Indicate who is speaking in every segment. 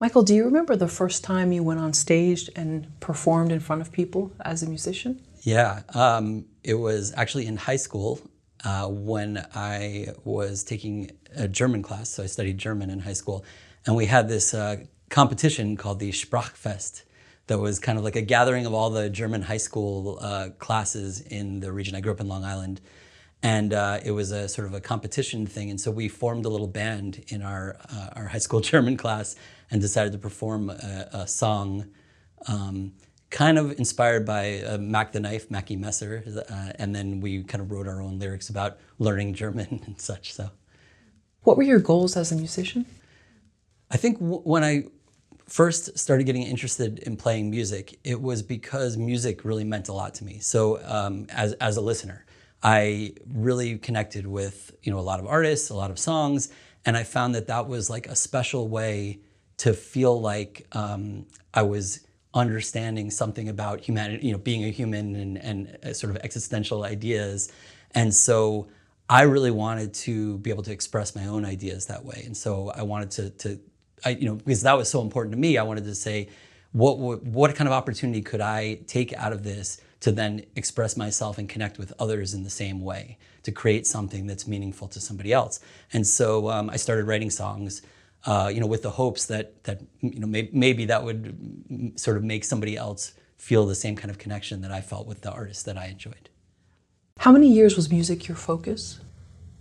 Speaker 1: Michael, do you remember the first time you went on stage and performed in front of people as a musician?
Speaker 2: Yeah, it was actually in high school when I was taking a German class. So I studied German in high school. And we had this competition called the Sprachfest that was kind of like a gathering of all the German high school classes in the region. I grew up in Long Island. And it was a sort of a competition thing. And so we formed a little band in our high school German class and decided to perform a song kind of inspired by Mac the Knife, Mackie Messer. And then we kind of wrote our own lyrics about learning German and such. So,
Speaker 1: What were your goals as a musician?
Speaker 2: I think when I first started getting interested in playing music, it was because music really meant a lot to me. So as a listener, I really connected with a lot of artists, a lot of songs, and I found that that was like a special way to feel like I was understanding something about humanity, being a human and sort of existential ideas. And so I really wanted to be able to express my own ideas that way. And so I wanted because that was so important to me, I wanted to say, what kind of opportunity could I take out of this to then express myself and connect with others in the same way, to create something that's meaningful to somebody else. And so I started writing songs, with the hopes that maybe that would sort of make somebody else feel the same kind of connection that I felt with the artists that I enjoyed.
Speaker 1: How many years was music your focus?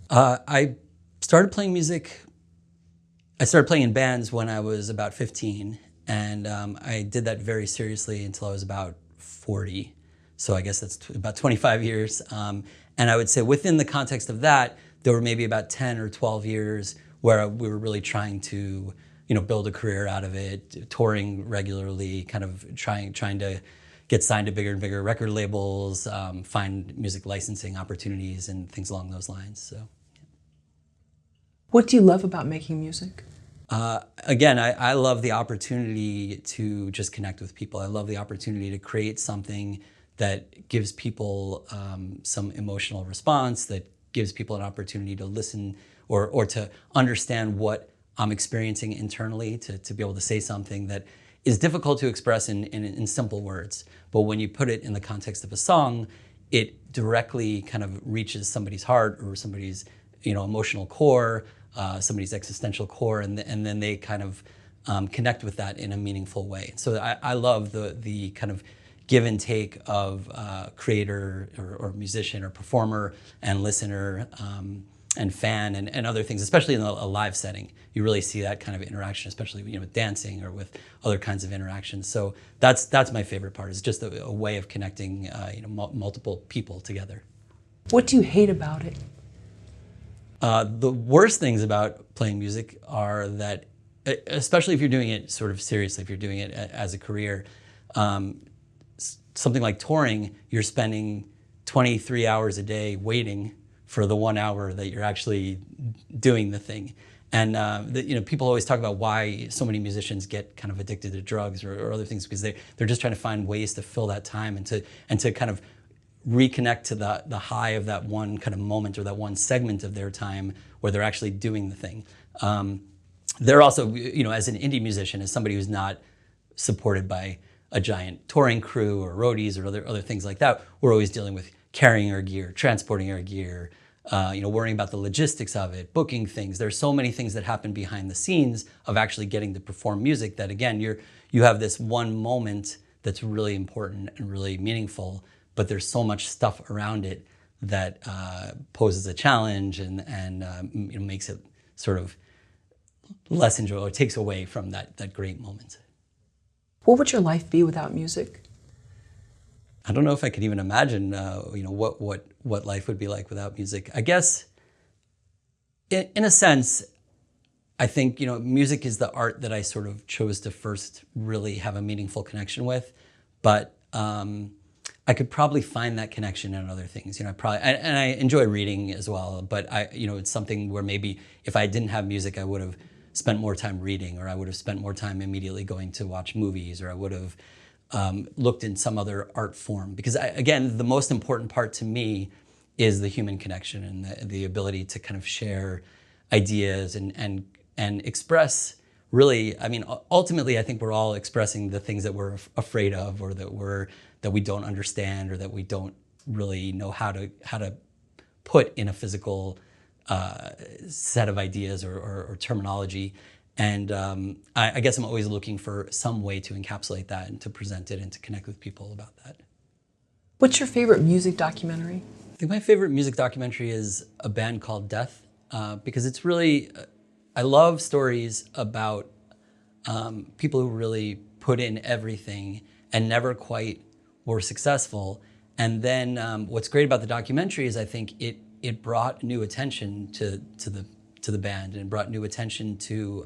Speaker 2: I started playing music. I started playing in bands when I was about 15, and I did that very seriously until I was about 40. So I guess that's about 25 years. And I would say within the context of that, there were maybe about 10 or 12 years where we were really trying to, build a career out of it, touring regularly, kind of trying to get signed to bigger and bigger record labels, find music licensing opportunities and things along those lines. So,
Speaker 1: What do you love about making music?
Speaker 2: Again, I love the opportunity to just connect with people. I love the opportunity to create something that gives people some emotional response, that gives people an opportunity to listen or to understand what I'm experiencing internally, to be able to say something that is difficult to express in simple words. But when you put it in the context of a song, it directly kind of reaches somebody's heart or somebody's emotional core, somebody's existential core, and then they kind of connect with that in a meaningful way. So I love the kind of give and take of creator or musician or performer and listener and fan and other things, especially in a live setting. You really see that kind of interaction, especially with dancing or with other kinds of interactions. So that's my favorite part. Is just a way of connecting multiple people together.
Speaker 1: What do you hate about it?
Speaker 2: The worst things about playing music are that, especially if you're doing it sort of seriously, if you're doing it as a career, something like touring, you're spending 23 hours a day waiting for the 1 hour that you're actually doing the thing. And people always talk about why so many musicians get kind of addicted to drugs or other things, because they're just trying to find ways to fill that time and to kind of reconnect to the high of that one kind of moment or that one segment of their time where they're actually doing the thing. They're also, as an indie musician, as somebody who's not supported by a giant touring crew or roadies or other things like that, we're always dealing with carrying our gear, transporting our gear, worrying about the logistics of it, booking things. There's so many things that happen behind the scenes of actually getting to perform music that, again, you have this one moment that's really important and really meaningful, but there's so much stuff around it that poses a challenge and makes it sort of less enjoyable, or takes away from that great moment.
Speaker 1: What would your life be without music?
Speaker 2: I don't know if I could even imagine, what life would be like without music. I guess, in a sense, I think music is the art that I sort of chose to first really have a meaningful connection with, but I could probably find that connection in other things. I enjoy reading as well, but it's something where maybe if I didn't have music, I would have spent more time reading, or I would have spent more time immediately going to watch movies, or I would have looked in some other art form. Because again, the most important part to me is the human connection and the ability to kind of share ideas and express really, I mean, ultimately, I think we're all expressing the things that we're afraid of, or that we don't understand, or that we don't really know how to put in a physical set of ideas or terminology. And I guess I'm always looking for some way to encapsulate that and to present it and to connect with people about that.
Speaker 1: What's your favorite music documentary?
Speaker 2: I think my favorite music documentary is a band called Death, because it's really, I love stories about people who really put in everything and never quite were successful. And then what's great about the documentary is I think it brought new attention to the band, and brought new attention to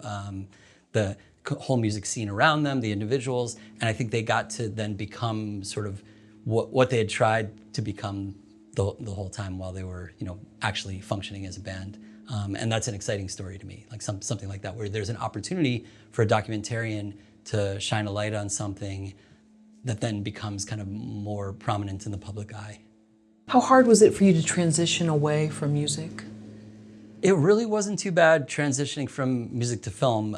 Speaker 2: the whole music scene around them, the individuals, and I think they got to then become sort of what they had tried to become the whole time while they were, actually functioning as a band. And that's an exciting story to me, like something like that, where there's an opportunity for a documentarian to shine a light on something that then becomes kind of more prominent in the public eye.
Speaker 1: How hard was it for you to transition away from music?
Speaker 2: It really wasn't too bad transitioning from music to film.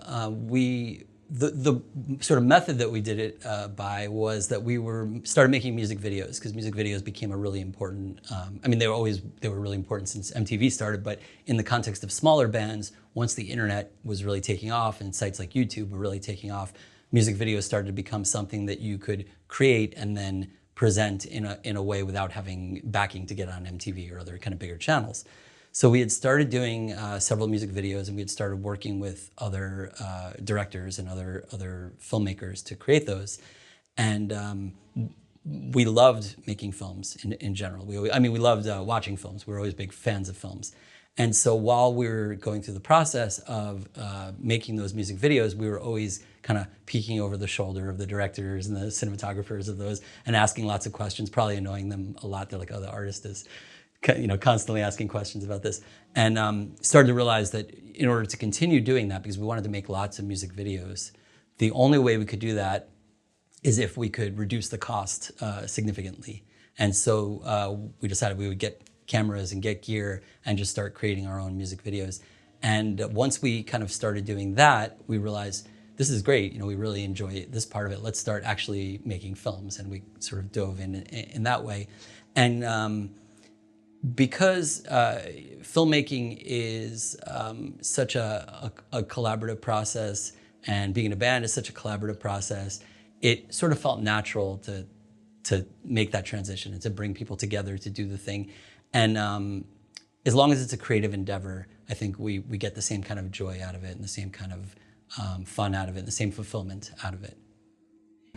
Speaker 2: The sort of method that we did it by was that we started making music videos, because music videos became a really important, they were really important since MTV started, but in the context of smaller bands, once the internet was really taking off and sites like YouTube were really taking off, music videos started to become something that you could create and then present in a way without having backing to get on MTV or other kind of bigger channels. So we had started doing several music videos, and we had started working with other directors and other filmmakers to create those. And we loved making films in general. We loved watching films. We were always big fans of films. And so while we were going through the process of making those music videos, we were always kind of peeking over the shoulder of the directors and the cinematographers of those and asking lots of questions, probably annoying them a lot. They're like, oh, the artist is constantly asking questions about this. And started to realize that in order to continue doing that, because we wanted to make lots of music videos, the only way we could do that is if we could reduce the cost significantly. And so we decided we would get cameras and get gear and just start creating our own music videos. And once we kind of started doing that, we realized this is great. We really enjoy this part of it. Let's start actually making films. And we sort of dove in that way. And because filmmaking is such a collaborative process, and being in a band is such a collaborative process, it sort of felt natural to make that transition and to bring people together to do the thing. And as long as it's a creative endeavor, I think we get the same kind of joy out of it, and the same kind of fun out of it, and the same fulfillment out of it.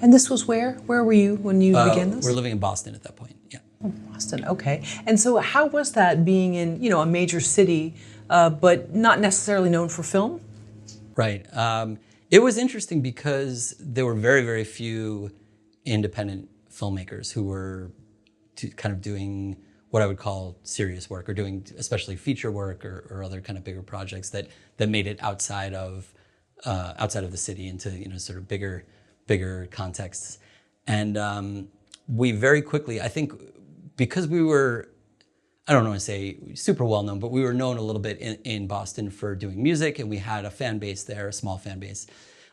Speaker 1: And this was where? Where were you when you began this?
Speaker 2: We're living in Boston at that point, yeah.
Speaker 1: Oh, Boston, okay. And so how was that, being in, a major city, but not necessarily known for film?
Speaker 2: Right. It was interesting because there were very, very few independent filmmakers who were kind of doing what I would call serious work, or doing especially feature work or other kind of bigger projects that made it outside of the city into sort of bigger contexts. And we very quickly, I think, because we were, I don't want to say super well known, but we were known a little bit in Boston for doing music, and we had a fan base there, a small fan base.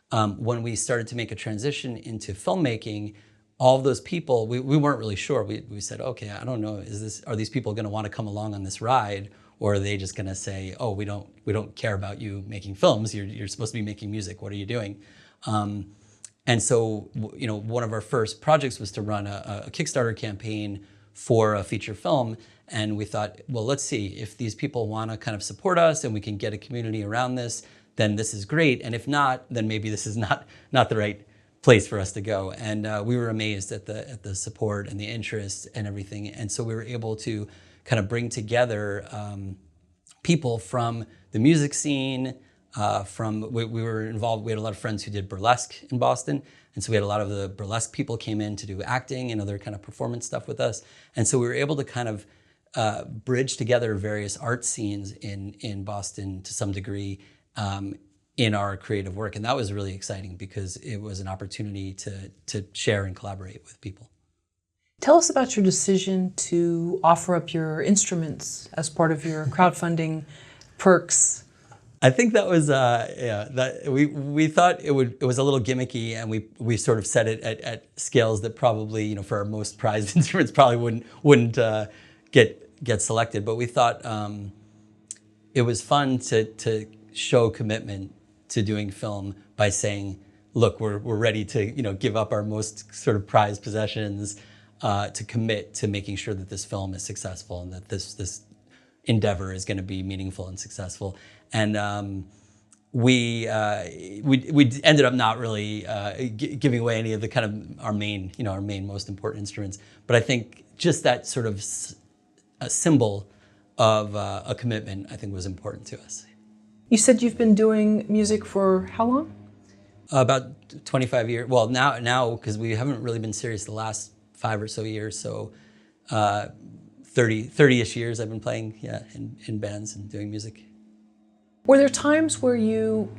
Speaker 2: When we started to make a transition into filmmaking, all of those people, we weren't really sure. We said, okay, I don't know, are these people going to want to come along on this ride, or are they just going to say, oh, we don't care about you making films. You're supposed to be making music. What are you doing? And so, one of our first projects was to run a Kickstarter campaign for a feature film. And we thought, well, let's see, if these people want to kind of support us and we can get a community around this, then this is great. And if not, then maybe this is not the right place for us to go. And we were amazed at the support and the interest and everything. And so we were able to kind of bring together people from the music scene. We were involved, we had a lot of friends who did burlesque in Boston. And so we had a lot of the burlesque people came in to do acting and other kind of performance stuff with us. And so we were able to kind of bridge together various art scenes in Boston to some degree in our creative work. And that was really exciting because it was an opportunity to share and collaborate with people.
Speaker 1: Tell us about your decision to offer up your instruments as part of your crowdfunding perks.
Speaker 2: I think that was that we thought it was a little gimmicky, and we sort of set it at scales that probably, you know, for our most prized instruments probably wouldn't get selected. But we thought it was fun to show commitment to doing film by saying, look, we're ready to, you know, give up our most sort of prized possessions to commit to making sure that this film is successful and that this endeavor is going to be meaningful and successful. And we ended up not really giving away any of the kind of our main most important instruments. But I think just that sort of a symbol of a commitment, I think, was important to us.
Speaker 1: You said you've been doing music for how long?
Speaker 2: About 25 years. Well, now because we haven't really been serious the last 5 or so years. So 30-ish years I've been playing, in bands and doing music.
Speaker 1: Were there times where you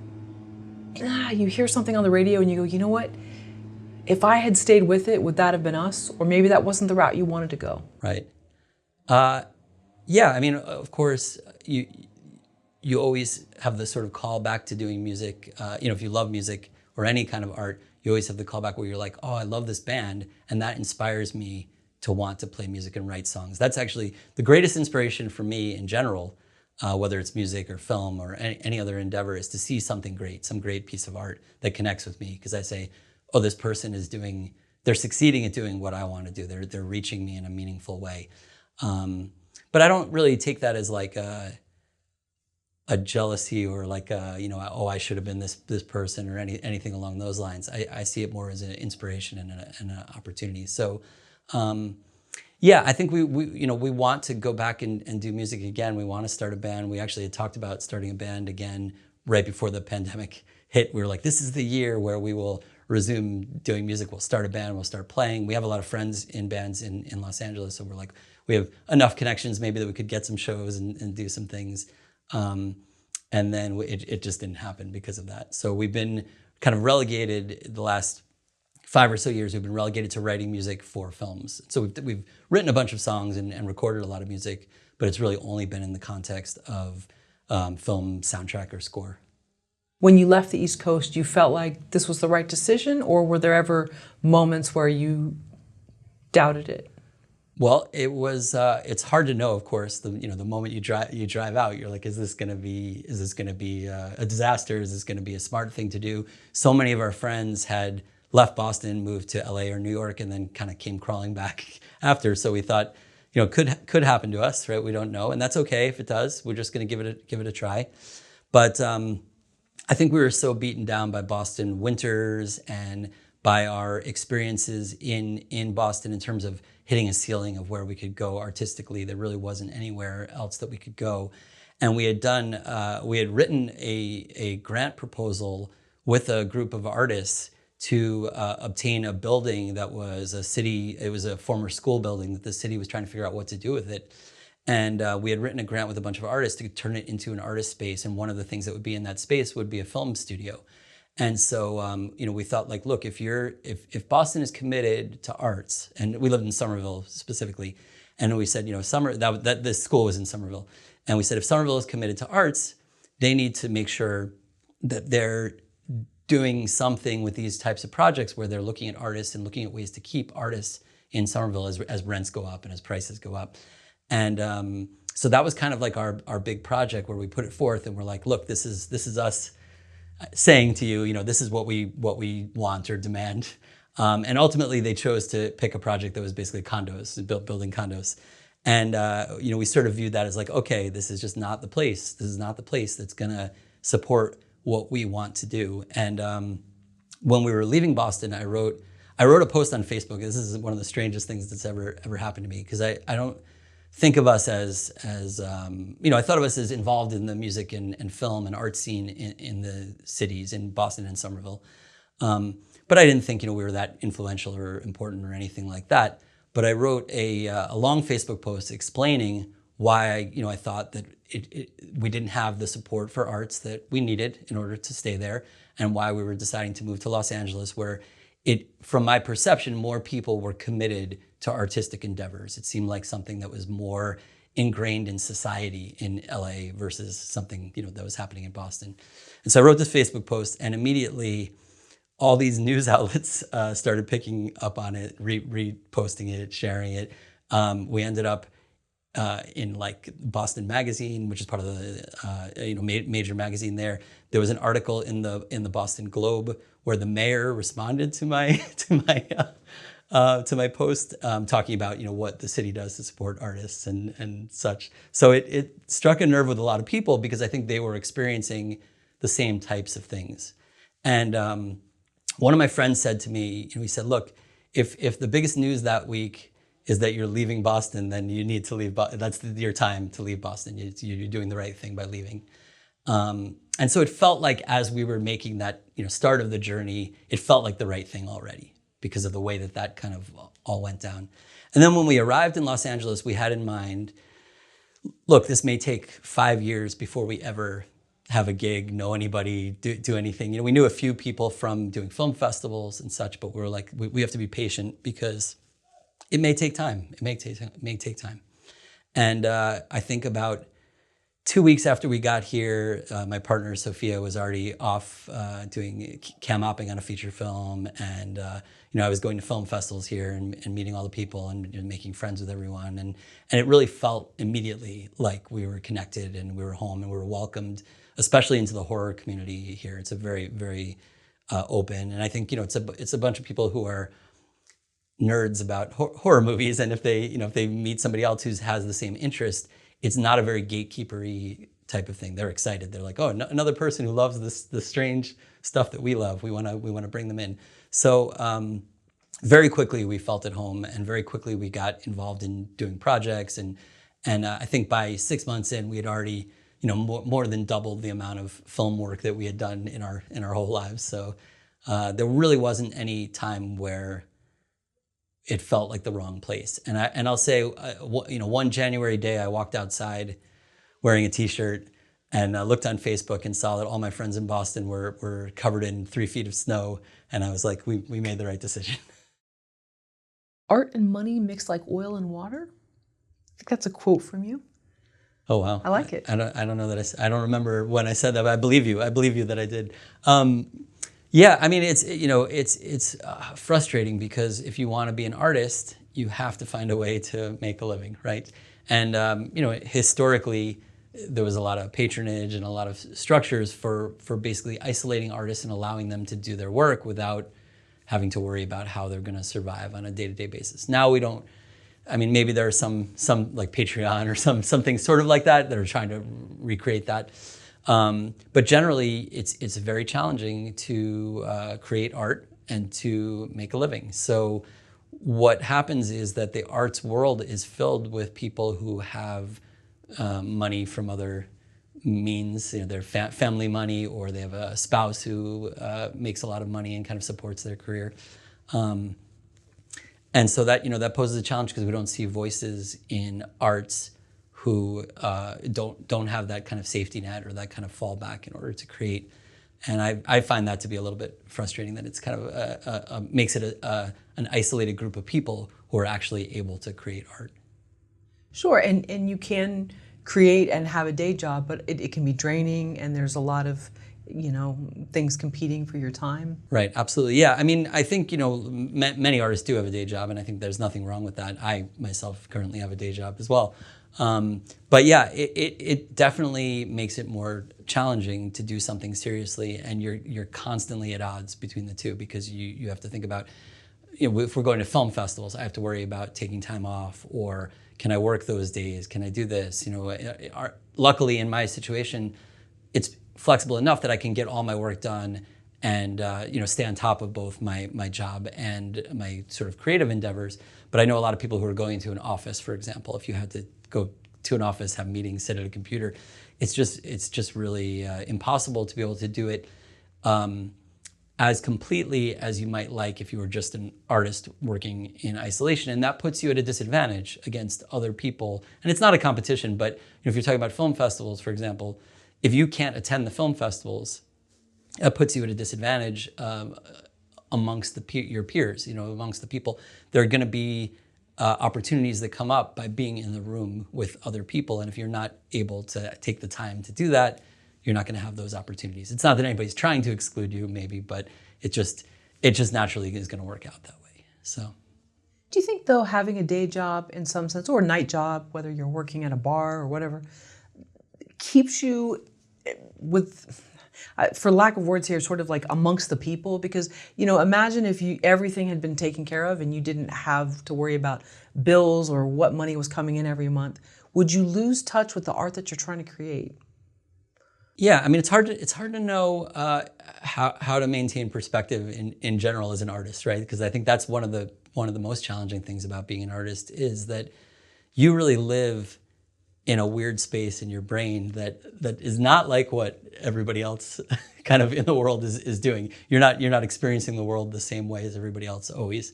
Speaker 1: hear something on the radio and you go, you know what? If I had stayed with it, would that have been us? Or maybe that wasn't the route you wanted to go?
Speaker 2: Right. I mean, of course, you always have the sort of call back to doing music. If you love music or any kind of art, you always have the callback where you're like, oh, I love this band, and that inspires me to want to play music and write songs. That's actually the greatest inspiration for me in general, whether it's music or film or any other endeavor, is to see something great, some great piece of art that connects with me. Because I say, oh, this person they're succeeding at doing what I want to do. They're reaching me in a meaningful way. But I don't really take that as like a jealousy or like I should have been this person or anything along those lines. I see it more as an inspiration and an opportunity. So I think we want to go back and do music again. We want to start a band. We actually had talked about starting a band again right before the pandemic hit. We were like, this is the year where we will resume doing music. We'll start a band, we'll start playing. We have a lot of friends in bands in Los Angeles, so we're like, we have enough connections maybe that we could get some shows and do some things. And then it just didn't happen because of that. So we've been kind of relegated the last 5 or so years. We've been relegated to writing music for films. So we've written a bunch of songs and recorded a lot of music, but it's really only been in the context of film soundtrack or score.
Speaker 1: When you left the East Coast, you felt like this was the right decision, or were there ever moments where you doubted it?
Speaker 2: Well, it was. It's hard to know, of course. The moment you drive out, you're like, is this going to be a disaster? Is this going to be a smart thing to do? So many of our friends had left Boston, moved to LA or New York, and then kind of came crawling back after. So we thought, could happen to us, right? We don't know, and that's okay if it does. We're just going to give it a try. But I think we were so beaten down by Boston winters and by our experiences in Boston in terms of hitting a ceiling of where we could go artistically. There really wasn't anywhere else that we could go. And we had written a grant proposal with a group of artists to obtain a building that was it was a former school building that the city was trying to figure out what to do with it. And we had written a grant with a bunch of artists to turn it into an artist space. And one of the things that would be in that space would be a film studio. And so, we thought, like, look, if Boston is committed to arts, and we lived in Somerville specifically, and we said, that this school was in Somerville, and we said, if Somerville is committed to arts, they need to make sure that they're doing something with these types of projects where they're looking at artists and looking at ways to keep artists in Somerville as rents go up and as prices go up. And so that was kind of like our big project where we put it forth, and we're like, look, this is us saying to you, this is what we want or demand. And ultimately they chose to pick a project that was basically condos, building condos. And we sort of viewed that as like, okay, this is just not the place. This is not the place that's gonna support what we want to do. And when we were leaving Boston, I wrote a post on Facebook. This is one of the strangest things that's ever happened to me, because I don't think of us as I thought of us as involved in the music and film and art scene in the cities, in Boston and Somerville. But I didn't think, we were that influential or important or anything like that. But I wrote a long Facebook post explaining why, I thought that we didn't have the support for arts that we needed in order to stay there, and why we were deciding to move to Los Angeles, where from my perception, more people were committed to artistic endeavors. It seemed like something that was more ingrained in society in LA versus something, that was happening in Boston. And so I wrote this Facebook post, and immediately all these news outlets started picking up on it, reposting it, sharing it. We ended up in like Boston Magazine, which is part of the major magazine there. There was an article in the Boston Globe where the mayor responded to my to my post, talking about what the city does to support artists and such. So it struck a nerve with a lot of people because I think they were experiencing the same types of things. And one of my friends said to me, he said, "Look, if the biggest news that week is that you're leaving Boston, then you need to leave. That's your time to leave Boston. You're doing the right thing by leaving." And so it felt like as we were making that start of the journey, it felt like the right thing already because of the way that kind of all went down. And then when we arrived in Los Angeles, we had in mind, look, this may take 5 years before we ever have a gig, know anybody, do anything. We knew a few people from doing film festivals and such, but we were like, we have to be patient because it may take time. It may take time. And I think about 2 weeks after we got here, my partner Sophia was already off doing cam opping on a feature film, and I was going to film festivals here and meeting all the people and making friends with everyone, and it really felt immediately like we were connected and we were home and we were welcomed, especially into the horror community here. It's a very, very open, and I think it's a bunch of people who are nerds about horror movies, and if they meet somebody else who has the same interest, it's not a very gatekeepery type of thing. They're excited. They're like, "Oh, another person who loves the strange stuff that we love. We want to bring them in." So very quickly we felt at home, and very quickly we got involved in doing projects, and I think by 6 months in, we had already more than doubled the amount of film work that we had done in our whole lives. So there really wasn't any time where it felt like the wrong place. And I'll say, one January day, I walked outside wearing a T-shirt and looked on Facebook and saw that all my friends in Boston were covered in 3 feet of snow, and I was like, we made the right decision.
Speaker 1: Art and money mixed like oil and water? I think that's a quote from you.
Speaker 2: Oh wow!
Speaker 1: I like it.
Speaker 2: I don't know that I don't remember when I said that, but I believe you. I believe you that I did. Yeah, I mean, it's frustrating because if you want to be an artist, you have to find a way to make a living, right? And historically, there was a lot of patronage and a lot of structures for basically isolating artists and allowing them to do their work without having to worry about how they're going to survive on a day-to-day basis. Now we don't. I mean, maybe there are some like Patreon or something sort of like that are trying to recreate that. But generally, it's very challenging to create art and to make a living. So what happens is that the arts world is filled with people who have money from other means, their family money, or they have a spouse who makes a lot of money and kind of supports their career. And so that poses a challenge because we don't see voices in arts who don't have that kind of safety net or that kind of fallback in order to create. And I find that to be a little bit frustrating, that it's kind of makes it an isolated group of people who are actually able to create art.
Speaker 1: Sure, and you can create and have a day job, but it can be draining, and there's a lot of things competing for your time.
Speaker 2: Right, absolutely. Yeah, I mean, I think, many artists do have a day job, and I think there's nothing wrong with that. I myself currently have a day job as well. But yeah, it definitely makes it more challenging to do something seriously, and you're constantly at odds between the two, because you have to think about, if we're going to film festivals, I have to worry about taking time off, or can I work those days? Can I do this? Luckily in my situation, it's flexible enough that I can get all my work done and stay on top of both my job and my sort of creative endeavors. But I know a lot of people who are going to an office, for example. If you had to go to an office, have meetings, sit at a computer, it's just really impossible to be able to do it as completely as you might like if you were just an artist working in isolation. And that puts you at a disadvantage against other people. And it's not a competition, but if you're talking about film festivals, for example, if you can't attend the film festivals, that puts you at a disadvantage amongst your peers, amongst the people. There are going to be opportunities that come up by being in the room with other people. And if you're not able to take the time to do that, you're not going to have those opportunities. It's not that anybody's trying to exclude you, maybe, but it just naturally is going to work out that way. So,
Speaker 1: do you think, though, having a day job in some sense, or a night job, whether you're working at a bar or whatever, keeps you with, for lack of words here, sort of like amongst the people? Because, imagine if everything had been taken care of and you didn't have to worry about bills or what money was coming in every month. Would you lose touch with the art that you're trying to create?
Speaker 2: Yeah, I mean, it's hard to know how to maintain perspective in general as an artist, right? Because I think that's one of the most challenging things about being an artist is that you really live in a weird space in your brain that is not like what everybody else kind of in the world is doing. You're not experiencing the world the same way as everybody else always.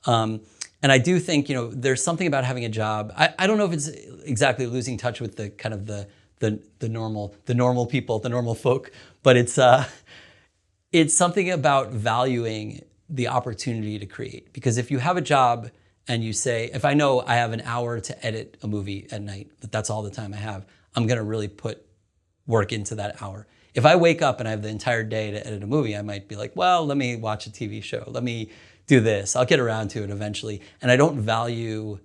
Speaker 2: And I do think, there's something about having a job. I don't know if it's exactly losing touch with the kind of the normal people, the normal folk, but it's something about valuing the opportunity to create. Because if you have a job and you say, if I know I have an hour to edit a movie at night, that's all the time I have, I'm gonna really put work into that hour. If I wake up and I have the entire day to edit a movie, I might be like, well, let me watch a TV show. Let me do this. I'll get around to it eventually. And I don't value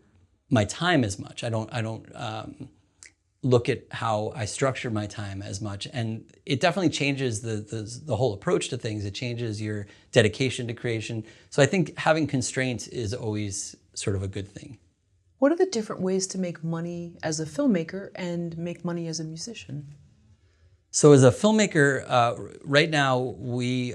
Speaker 2: my time as much. I don't look at how I structure my time as much. And it definitely changes the whole approach to things. It changes your dedication to creation. So I think having constraints is always sort of a good thing.
Speaker 1: What are the different ways to make money as a filmmaker and make money as a musician?
Speaker 2: So as a filmmaker, right now we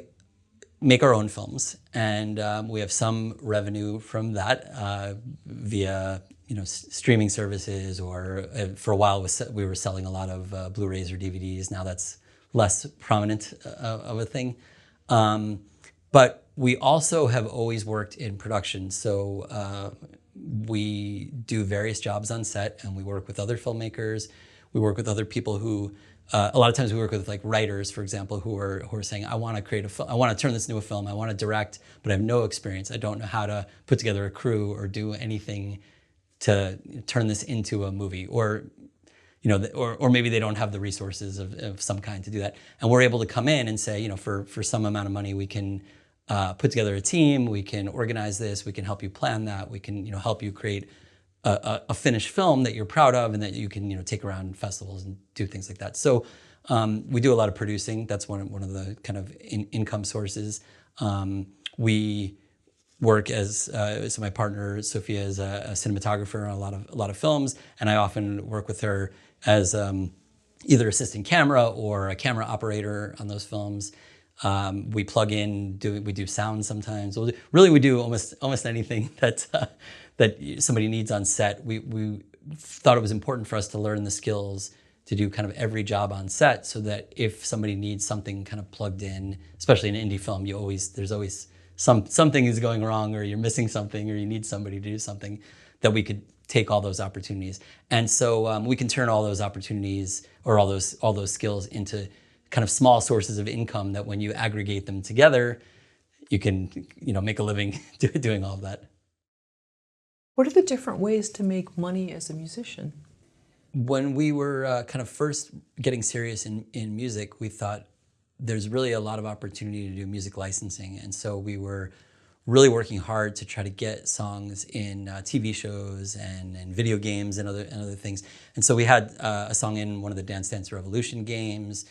Speaker 2: make our own films, and we have some revenue from that via streaming services, or for a while we were selling a lot of Blu-rays or DVDs. Now that's less prominent of a thing. But we also have always worked in production. So we do various jobs on set, and we work with other filmmakers. We work with other people who, a lot of times we work with like writers, for example, who are saying, I want to create a film, I want to turn this into a film, I want to direct, but I have no experience. I don't know how to put together a crew or do anything to turn this into a movie, or or maybe they don't have the resources of some kind to do that. And we're able to come in and say, for some amount of money, we can put together a team, we can organize this, we can help you plan that, we can help you create a finished film that you're proud of and that you can take around festivals and do things like that. So we do a lot of producing. That's one of the kind of income sources. We work as so my partner Sophia is a cinematographer on a lot of films, and I often work with her as either assistant camera or a camera operator on those films. We plug in, we do sound sometimes. We do almost anything that somebody needs on set. We thought it was important for us to learn the skills to do kind of every job on set, so that if somebody needs something kind of plugged in, especially in an indie film, there's always something is going wrong, or you're missing something, or you need somebody to do something, that we could take all those opportunities. And so we can turn all those opportunities or all those skills into kind of small sources of income that when you aggregate them together, you can make a living doing all of that.
Speaker 1: What are the different ways to make money as a musician?
Speaker 2: When we were kind of first getting serious in music, we thought there's really a lot of opportunity to do music licensing. And so we were really working hard to try to get songs in TV shows and video games and other things. And so we had a song in one of the Dance Dance Revolution games.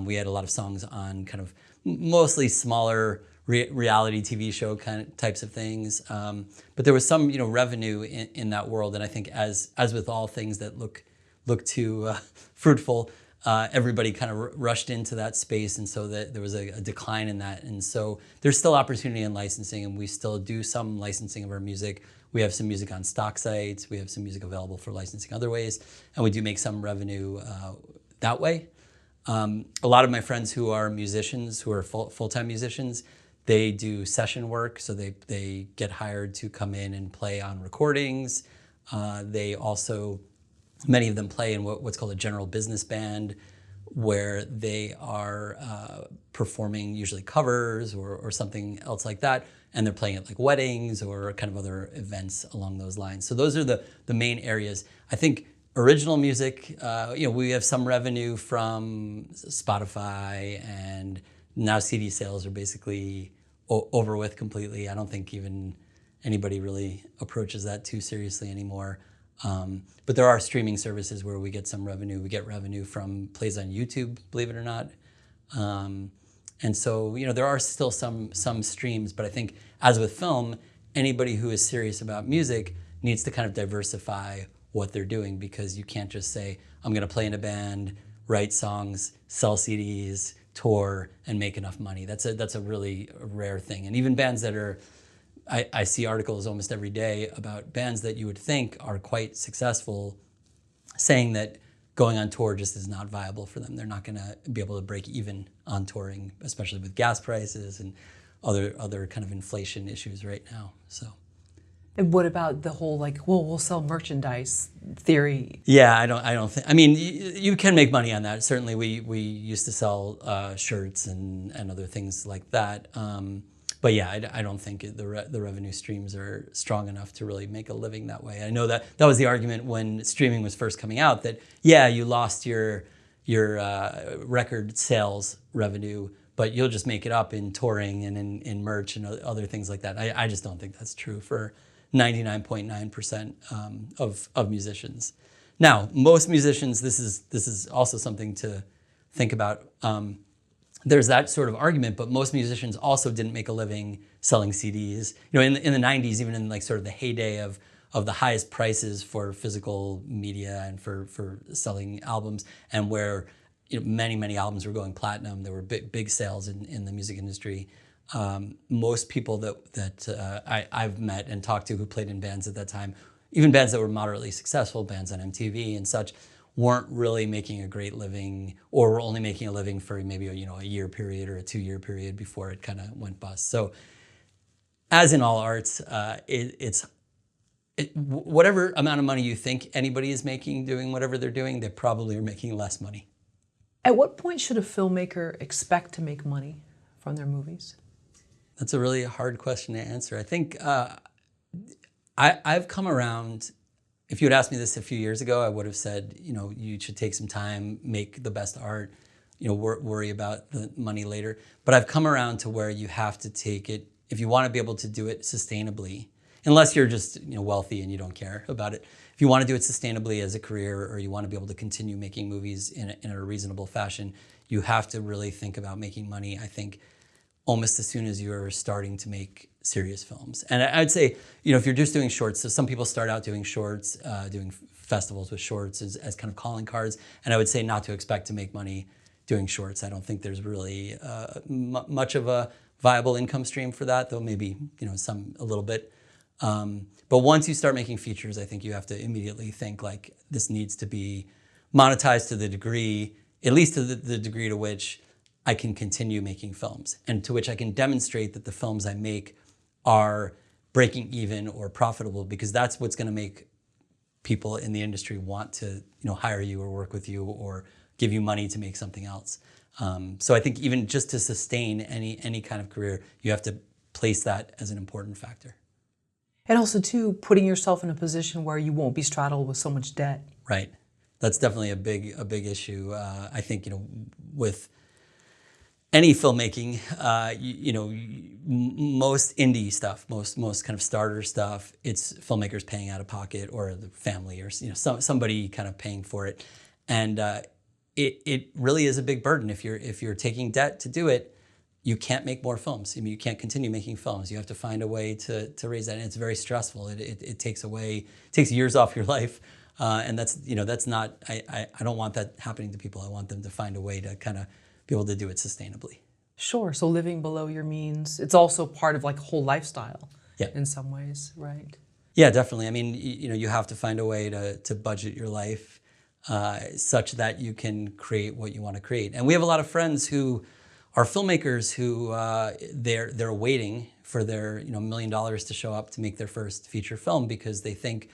Speaker 2: We had a lot of songs on kind of mostly smaller reality TV show kind of types of things. But there was some revenue in that world. And I think as with all things that look too fruitful, everybody kind of rushed into that space, and so that there was a decline in that. And so there's still opportunity in licensing, and we still do some licensing of our music. We have some music on stock sites. We have some music available for licensing other ways, and we do make some revenue that way. A lot of my friends who are musicians, who are full-time musicians, they do session work, so they get hired to come in and play on recordings. They also, many of them play in what's called a general business band, where they are performing usually covers or something else like that, and they're playing at like weddings or kind of other events along those lines. So those are the main areas. I think original music, we have some revenue from Spotify, and now CD sales are basically over with completely. I don't think even anybody really approaches that too seriously anymore. But there are streaming services where we get some revenue. We get revenue from plays on YouTube, believe it or not. And so, there are still some streams, but I think as with film, anybody who is serious about music needs to kind of diversify what they're doing, because you can't just say, I'm going to play in a band, write songs, sell CDs, tour, and make enough money. That's a really rare thing. And even bands that are, I see articles almost every day about bands that you would think are quite successful saying that going on tour just is not viable for them. They're not going to be able to break even on touring, especially with gas prices and other kind of inflation issues right now. So.
Speaker 1: And what about the whole we'll sell merchandise theory?
Speaker 2: Yeah, I don't think. I mean, you can make money on that. Certainly, we used to sell shirts and other things like that. But yeah, I don't think the revenue streams are strong enough to really make a living that way. I know that was the argument when streaming was first coming out, that you lost your record sales revenue, but you'll just make it up in touring and in merch and other things like that. I just don't think that's true for 99.9% of musicians. Now, most musicians, this is also something to think about. There's that sort of argument, but most musicians also didn't make a living selling CDs. In the 90s, even in sort of the heyday of the highest prices for physical media and for selling albums, and where many albums were going platinum, there were big sales in the music industry. Most people that I've met and talked to who played in bands at that time, even bands that were moderately successful, bands on MTV and such, weren't really making a great living, or were only making a living for maybe a year period or a 2-year period before it kind of went bust. So, as in all arts, whatever amount of money you think anybody is making doing whatever they're doing, they probably are making less money.
Speaker 1: At what point should a filmmaker expect to make money from their movies?
Speaker 2: That's a really hard question to answer. I think I've come around. If you had asked me this a few years ago, I would have said, you should take some time, make the best art, worry about the money later. But I've come around to where you have to take it, if you want to be able to do it sustainably, unless you're just wealthy and you don't care about it. If you want to do it sustainably as a career, or you want to be able to continue making movies in a reasonable fashion, you have to really think about making money, I think, almost as soon as you're starting to make serious films. And I'd say, if you're just doing shorts, so some people start out doing shorts, doing festivals with shorts as kind of calling cards, and I would say not to expect to make money doing shorts. I don't think there's really much of a viable income stream for that, though maybe, some a little bit. But once you start making features, I think you have to immediately think this needs to be monetized to the degree, at least to the degree to which I can continue making films, and to which I can demonstrate that the films I make are breaking even or profitable, because that's what's going to make people in the industry want to hire you or work with you or give you money to make something else. So I think even just to sustain any kind of career, you have to place that as an important factor.
Speaker 1: And also, too, putting yourself in a position where you won't be straddled with so much debt.
Speaker 2: Right. That's definitely a big issue. I think, with any filmmaking, most indie stuff, most kind of starter stuff, it's filmmakers paying out of pocket, or the family, or somebody kind of paying for it, and it really is a big burden. If you're taking debt to do it, you can't make more films. I mean, you can't continue making films. You have to find a way to raise that, and it's very stressful. It takes years off your life, and that's not. I don't want that happening to people. I want them to find a way to kind of be able to do it sustainably.
Speaker 1: Sure. So living below your means, it's also part of a whole lifestyle.
Speaker 2: Yeah.
Speaker 1: In some ways, right?
Speaker 2: Yeah, definitely. I mean, you have to find a way to budget your life such that you can create what you want to create. And we have a lot of friends who are filmmakers who they're waiting for their $1 million to show up to make their first feature film, because they think,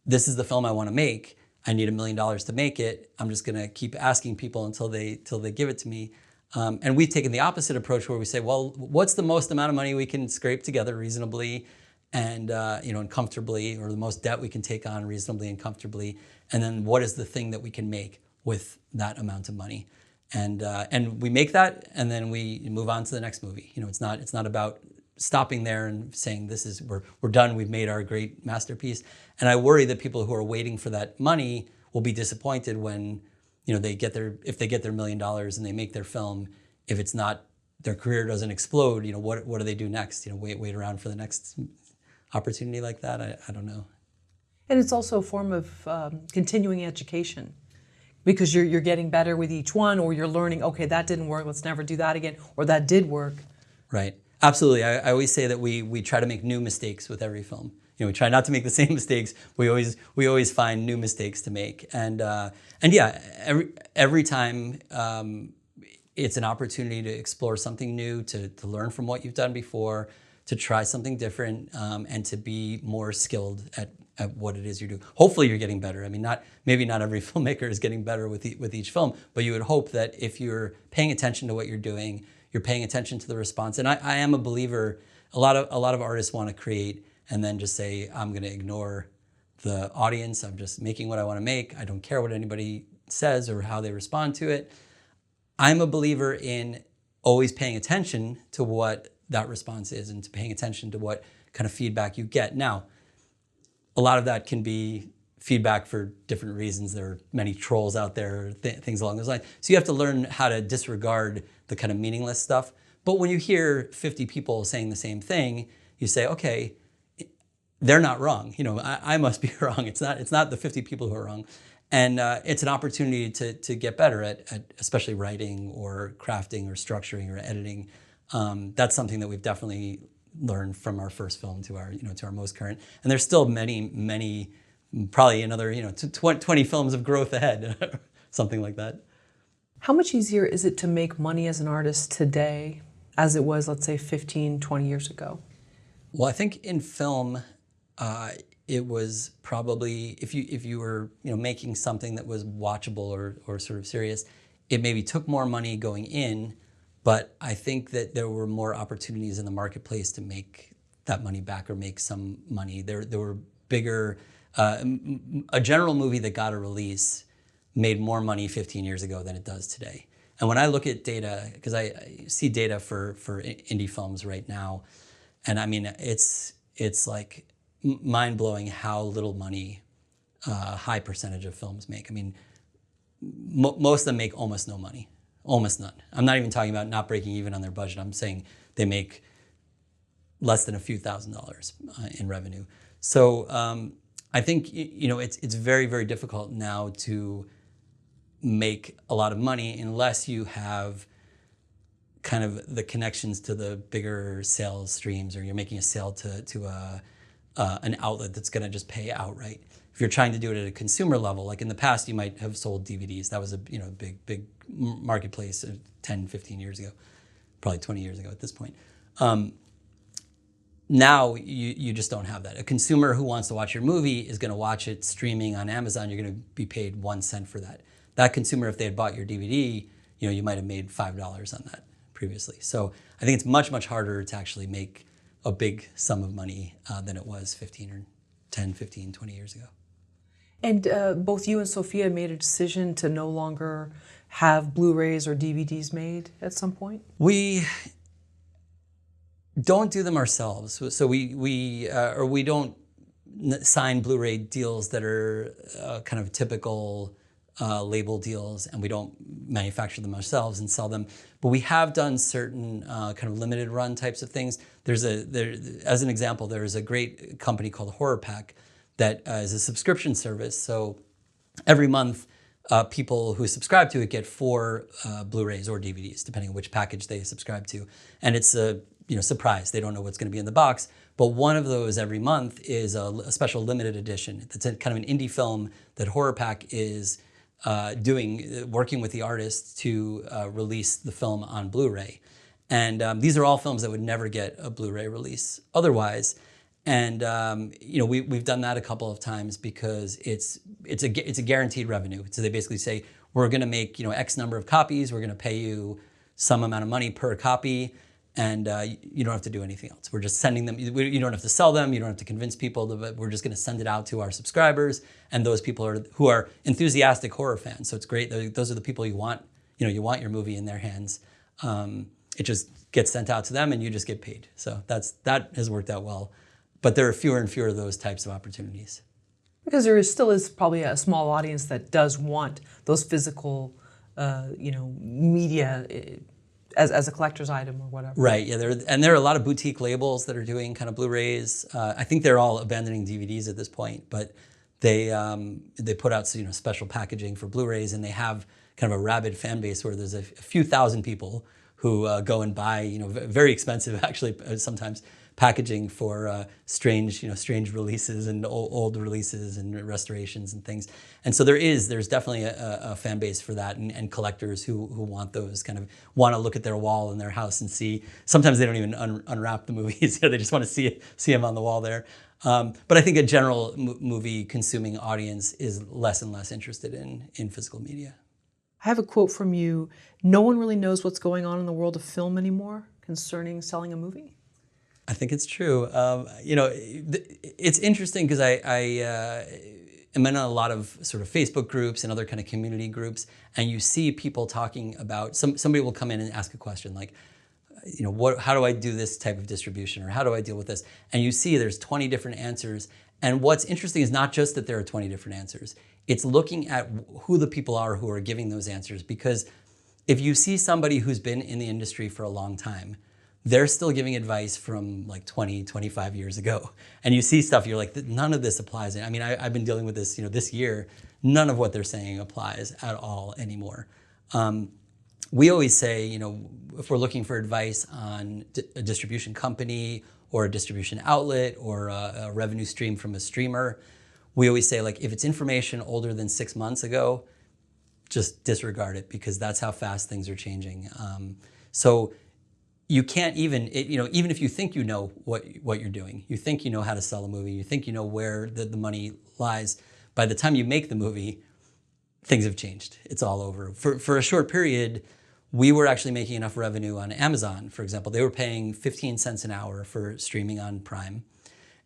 Speaker 2: this is the film I want to make. I need $1 million to make it. I'm just going to keep asking people until they give it to me. And we've taken the opposite approach where we say, well, what's the most amount of money we can scrape together reasonably and and comfortably, or the most debt we can take on reasonably and comfortably, and then what is the thing that we can make with that amount of money, and we make that, and then we move on to the next movie. It's not about stopping there and saying we're done, we've made our great masterpiece. And I worry that people who are waiting for that money will be disappointed when if they get their $1 million and they make their film, if it's not, their career doesn't explode, what do they do next? Wait around for the next opportunity like that? I don't know.
Speaker 1: And it's also a form of continuing education, because you're getting better with each one, or you're learning, okay, that didn't work, let's never do that again, or that did work.
Speaker 2: Right. Absolutely. I always say that we try to make new mistakes with every film. We try not to make the same mistakes. We always find new mistakes to make. And yeah, every time it's an opportunity to explore something new, to learn from what you've done before, to try something different, and to be more skilled at what it is you do. Hopefully you're getting better. I mean, maybe not every filmmaker is getting better with each film, but you would hope that if you're paying attention to what you're doing, you're paying attention to the response. And I am a believer, a lot of artists want to create and then just say, I'm going to ignore the audience. I'm just making what I want to make. I don't care what anybody says or how they respond to it. I'm a believer in always paying attention to what that response is and to paying attention to what kind of feedback you get. Now, a lot of that can be feedback for different reasons. There are many trolls out there, things along those lines. So you have to learn how to disregard the kind of meaningless stuff. But when you hear 50 people saying the same thing, you say, okay, they're not wrong. I must be wrong. It's not the 50 people who are wrong. And it's an opportunity to get better at especially writing or crafting or structuring or editing. That's something that we've definitely learned from our first film to our most current. And there's still many, probably another 20 films of growth ahead, something like that.
Speaker 1: How much easier is it to make money as an artist today as it was, let's say, 15, 20 years ago?
Speaker 2: Well, I think in film, it was probably, if you were making something that was watchable or sort of serious, it maybe took more money going in, but I think that there were more opportunities in the marketplace to make that money back or make some money. There were bigger, a general movie that got a release made more money 15 years ago than it does today. And when I look at data, because I see data for indie films right now, and I mean, it's like mind-blowing how little money high percentage of films make. I mean, most of them make almost no money, almost none. I'm not even talking about not breaking even on their budget. I'm saying they make less than a few $1,000s in revenue. So I think it's very, very difficult now to make a lot of money unless you have kind of the connections to the bigger sales streams, or you're making a sale to an outlet that's going to just pay outright. If you're trying to do it at a consumer level, like in the past, you might have sold DVDs. That was a big marketplace 10, 15 years ago, probably 20 years ago at this point. Now you just don't have that. A consumer who wants to watch your movie is going to watch it streaming on Amazon. You're going to be paid 1 cent for that. That consumer, if they had bought your DVD, you might have made $5 on that previously. So I think it's much, much harder to actually make a big sum of money than it was 10, 15, 20 years ago.
Speaker 1: And both you and Sophia made a decision to no longer have Blu-rays or DVDs made at some point?
Speaker 2: We don't do them ourselves. So we don't sign Blu-ray deals that are kind of typical label deals, and we don't manufacture them ourselves and sell them. But we have done certain kind of limited run types of things. As an example, there is a great company called Horror Pack that is a subscription service. So every month, people who subscribe to it get 4 Blu-rays or DVDs, depending on which package they subscribe to. And it's a surprise. They don't know what's going to be in the box. But one of those every month is a special limited edition. It's kind of an indie film that Horror Pack is working with the artist to release the film on Blu-ray. And these are all films that would never get a Blu-ray release otherwise. And we've done that a couple of times because it's a guaranteed revenue. So they basically say, we're going to make X number of copies. We're going to pay you some amount of money per copy, and you don't have to do anything else. We're just sending them. You don't have to sell them. You don't have to convince people. We're just going to send it out to our subscribers, and those people who are enthusiastic horror fans. So it's great. Those are the people you want. You want your movie in their hands. It just gets sent out to them, and you just get paid. So that has worked out well. But there are fewer and fewer of those types of opportunities.
Speaker 1: Because still is probably a small audience that does want those physical, media as a collector's item or whatever.
Speaker 2: Right. Yeah. There are a lot of boutique labels that are doing kind of Blu-rays. I think they're all abandoning DVDs at this point, but they put out special packaging for Blu-rays, and they have kind of a rabid fan base where there's a few thousand people who go and buy very expensive actually sometimes packaging for strange releases and old releases and restorations and things. And so there's definitely a fan base for that, and collectors who want those, kind of want to look at their wall in their house and see. Sometimes they don't even unwrap the movies. They just want to see them on the wall there. But I think a general movie consuming audience is less and less interested in physical media.
Speaker 1: I have a quote from you. No one really knows what's going on in the world of film anymore concerning selling a movie.
Speaker 2: I think it's true. It's interesting because I am in a lot of sort of Facebook groups and other kind of community groups, and you see people talking about, somebody will come in and ask a question like, how do I do this type of distribution, or how do I deal with this? And you see there's 20 different answers. And what's interesting is not just that there are 20 different answers. It's looking at who the people are who are giving those answers. Because if you see somebody who's been in the industry for a long time, they're still giving advice from like 20, 25 years ago. And you see stuff, you're like, none of this applies. I mean, I've been dealing with this, this year, none of what they're saying applies at all anymore. We always say, if we're looking for advice on a distribution company or a distribution outlet or a revenue stream from a streamer, we always say, like, if it's information older than 6 months ago, just disregard it, because that's how fast things are changing. So you can't even if you think you know what you're doing, you think you know how to sell a movie, you think you know where the money lies, by the time you make the movie, things have changed. It's all over. For a short period, we were actually making enough revenue on Amazon, for example. They were paying 15 cents an hour for streaming on Prime.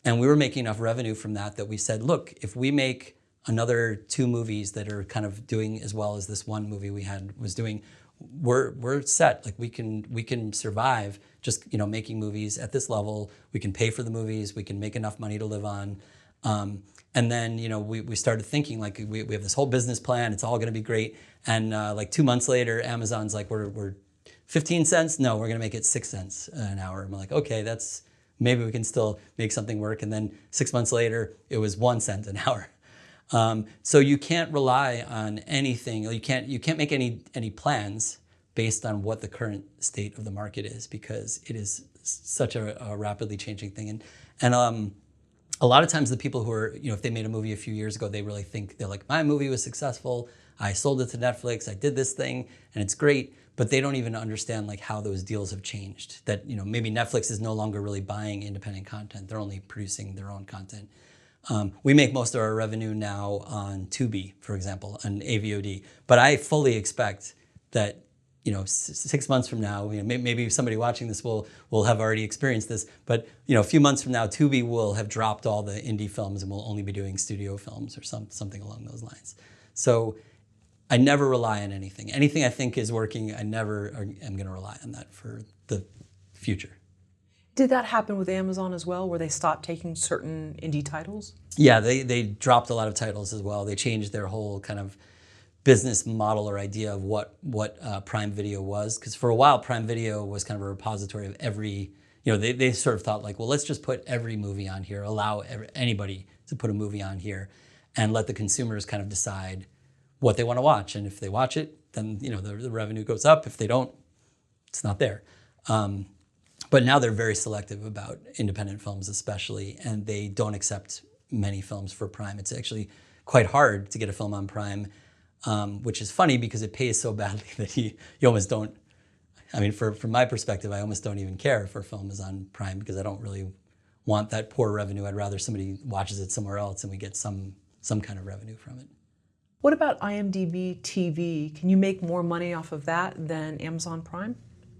Speaker 2: And we were making enough revenue from that we said, look, if we make another 2 movies that are kind of doing as well as this one movie we was doing, we're set. Like we can survive just making movies at this level. We can pay for the movies. We can make enough money to live on. And then we started thinking, like, we have this whole business plan. It's all going to be great. And like 2 months later, Amazon's like, we're 15 cents. No, we're going to make it 6 cents an hour. And we're like, okay, maybe we can still make something work. And then 6 months later, it was 1 cent an hour. So you can't rely on anything. You can't make any plans based on what the current state of the market is, because it is such a rapidly changing thing. And a lot of times the people who are, if they made a movie a few years ago, they really think, they're like, my movie was successful. I sold it to Netflix. I did this thing and it's great. But they don't even understand like how those deals have changed. That, maybe Netflix is no longer really buying independent content. They're only producing their own content. We make most of our revenue now on Tubi, for example, on AVOD. But I fully expect that 6 months from now, maybe somebody watching this will have already experienced this. But a few months from now, Tubi will have dropped all the indie films and will only be doing studio films or something along those lines. So I never rely on anything. Anything I think is working, I never am going to rely on that for the future.
Speaker 1: Did that happen with Amazon as well, where they stopped taking certain indie titles?
Speaker 2: Yeah, they dropped a lot of titles as well. They changed their whole kind of business model or idea of what Prime Video was. Because for a while, Prime Video was kind of a repository of every, they sort of thought like, well, let's just put every movie on here, allow anybody to put a movie on here, and let the consumers kind of decide what they want to watch. And if they watch it, then the revenue goes up. If they don't, it's not there. But now they're very selective about independent films especially, and they don't accept many films for Prime. It's actually quite hard to get a film on Prime, which is funny because it pays so badly that you almost don't, from my perspective, I almost don't even care if a film is on Prime, because I don't really want that poor revenue. I'd rather somebody watches it somewhere else and we get some kind of revenue from it.
Speaker 1: What about IMDb TV? Can you make more money off of that than Amazon Prime?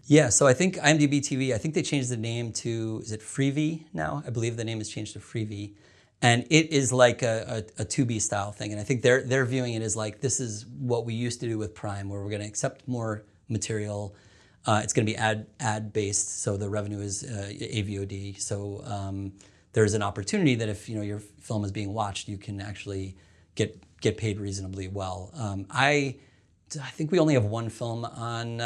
Speaker 2: Yeah, so I think IMDb TV, I think they changed the name to, is it Freevee now? I believe the name has changed to Freevee. And it is like a Tubi style thing. And I think they're viewing it as like, this is what we used to do with Prime, where we're going to accept more material. It's going to be ad based, so the revenue is AVOD. So there's an opportunity that if your film is being watched, you can actually get paid reasonably well. I think we only have one film on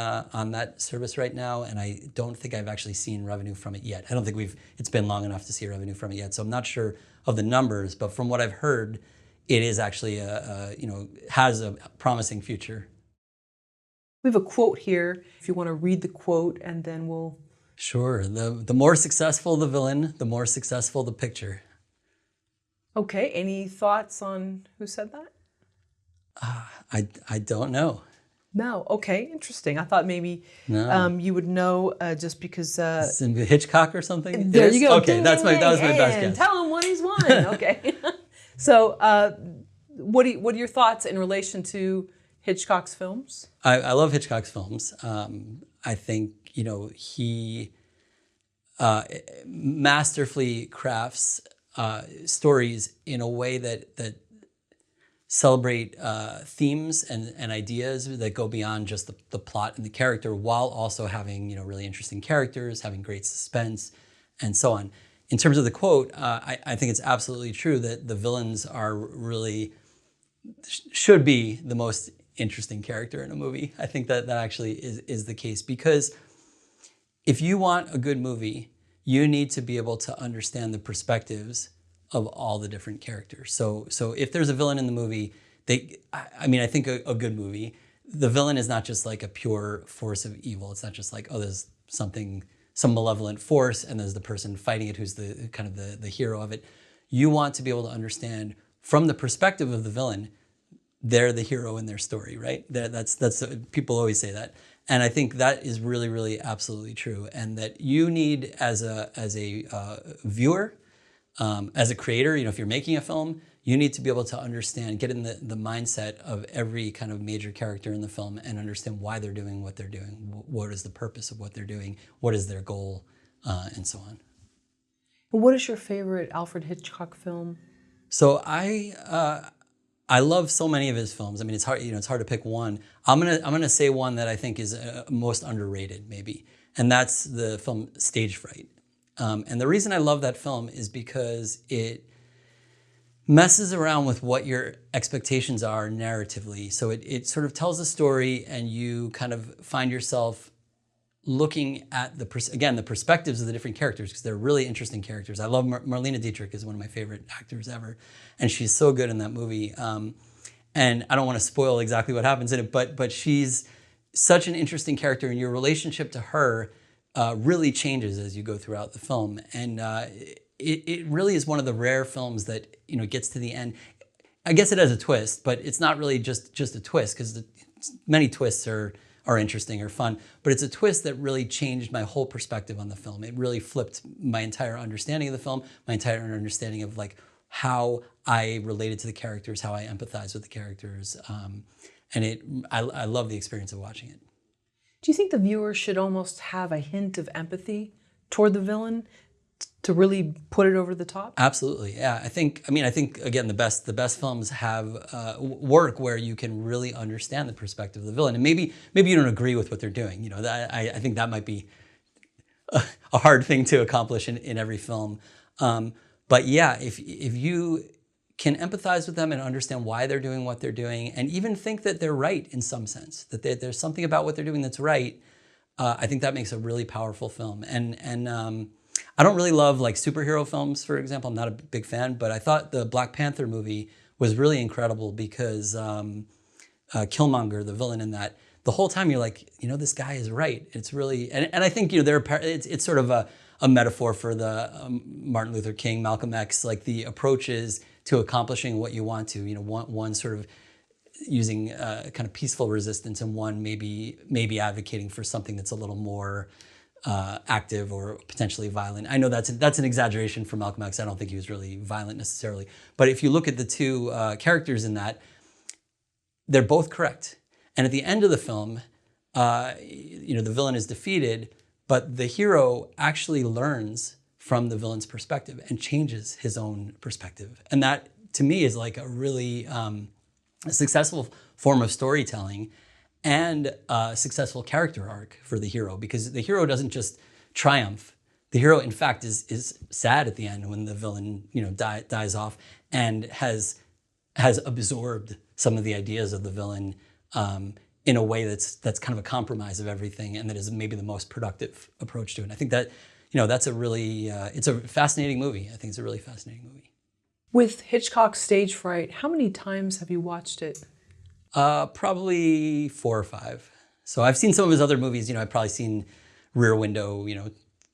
Speaker 2: that service right now, and I don't think I've actually seen revenue from it yet. I don't think it's been long enough to see revenue from it yet, so I'm not sure of the numbers. But from what I've heard, it is actually has a promising future.
Speaker 1: We have a quote here. If you want to read the quote, and then we'll.
Speaker 2: Sure. The more successful the villain, the more successful the picture.
Speaker 1: Okay. Any thoughts on who said that?
Speaker 2: I don't know.
Speaker 1: No. Okay. Interesting. I thought maybe you would know just because.
Speaker 2: Hitchcock or something?
Speaker 1: There you go.
Speaker 2: Okay, that was my best guess.
Speaker 1: Tell him what he's won. Okay. So, what are your thoughts in relation to Hitchcock's films?
Speaker 2: I love Hitchcock's films. I think he masterfully crafts stories in a way that celebrate themes and ideas that go beyond just the plot and the character, while also having really interesting characters, having great suspense, and so on. In terms of the quote, I think it's absolutely true that the villains are really should be the most interesting character in a movie. I think that actually is the case, because if you want a good movie, you need to be able to understand the perspectives of all the different characters. So if there's a villain in the movie, I think a good movie, the villain is not just like a pure force of evil. It's not just like, oh, there's some malevolent force and there's the person fighting it who's the kind of the hero of it. You want to be able to understand from the perspective of the villain, they're the hero in their story, right? That's people always say that. And I think that is really, really absolutely true. And that you need as a viewer, as a creator, if you're making a film, you need to be able to understand, get in the mindset of every kind of major character in the film and understand why they're doing what they're doing. What is the purpose of what they're doing? What is their goal? And so on.
Speaker 1: What is your favorite Alfred Hitchcock film?
Speaker 2: So I love so many of his films. I mean, it's hard, it's hard to pick one. I'm gonna say one that I think is most underrated, maybe, and that's the film Stage Fright. And the reason I love that film is because it messes around with what your expectations are narratively. So it sort of tells a story, and you kind of find yourself looking at the perspectives of the different characters, because they're really interesting characters. I love Marlene Dietrich is one of my favorite actors ever, and she's so good in that movie. And I don't want to spoil exactly what happens in it, but she's such an interesting character, and your relationship to her really changes as you go throughout the film. And it really is one of the rare films that gets to the end. I guess it has a twist, but it's not really just a twist, because many twists are interesting or fun, but it's a twist that really changed my whole perspective on the film. It really flipped my entire understanding of the film, my entire understanding of like how I related to the characters, how I empathize with the characters, and I love the experience of watching it.
Speaker 1: Do you think the viewer should almost have a hint of empathy toward the villain to really put it over the top?
Speaker 2: Absolutely, yeah. I think again, the best films have work where you can really understand the perspective of the villain, and maybe you don't agree with what they're doing. I think that might be a hard thing to accomplish in every film. But yeah, if you can empathize with them and understand why they're doing what they're doing, and even think that they're right in some sense, that there's something about what they're doing that's right, I think that makes a really powerful film. And I don't really love like superhero films, for example. I'm not a big fan, but I thought the Black Panther movie was really incredible, because Killmonger, the villain in that, the whole time you're like, this guy is right. It's really, and I think it's sort of a metaphor for the Martin Luther King, Malcolm X, like the approaches to accomplishing what you want to. One sort of using kind of peaceful resistance, and one maybe advocating for something that's a little more active or potentially violent. I know that's an exaggeration for Malcolm X. I don't think he was really violent necessarily. But if you look at the two characters in that, they're both correct. And at the end of the film, the villain is defeated, but the hero actually learns from the villain's perspective and changes his own perspective. And that, to me, is like a really successful form of storytelling and a successful character arc for the hero, because the hero doesn't just triumph. The hero, in fact, is sad at the end when the villain, dies off and has absorbed some of the ideas of the villain in a way that's kind of a compromise of everything, and that is maybe the most productive approach to it. And I think that, that's a really, it's a fascinating movie. I think it's a really fascinating movie.
Speaker 1: With Hitchcock's Stage Fright, how many times have you watched it?
Speaker 2: Probably 4 or 5. So I've seen some of his other movies. I've probably seen Rear Window,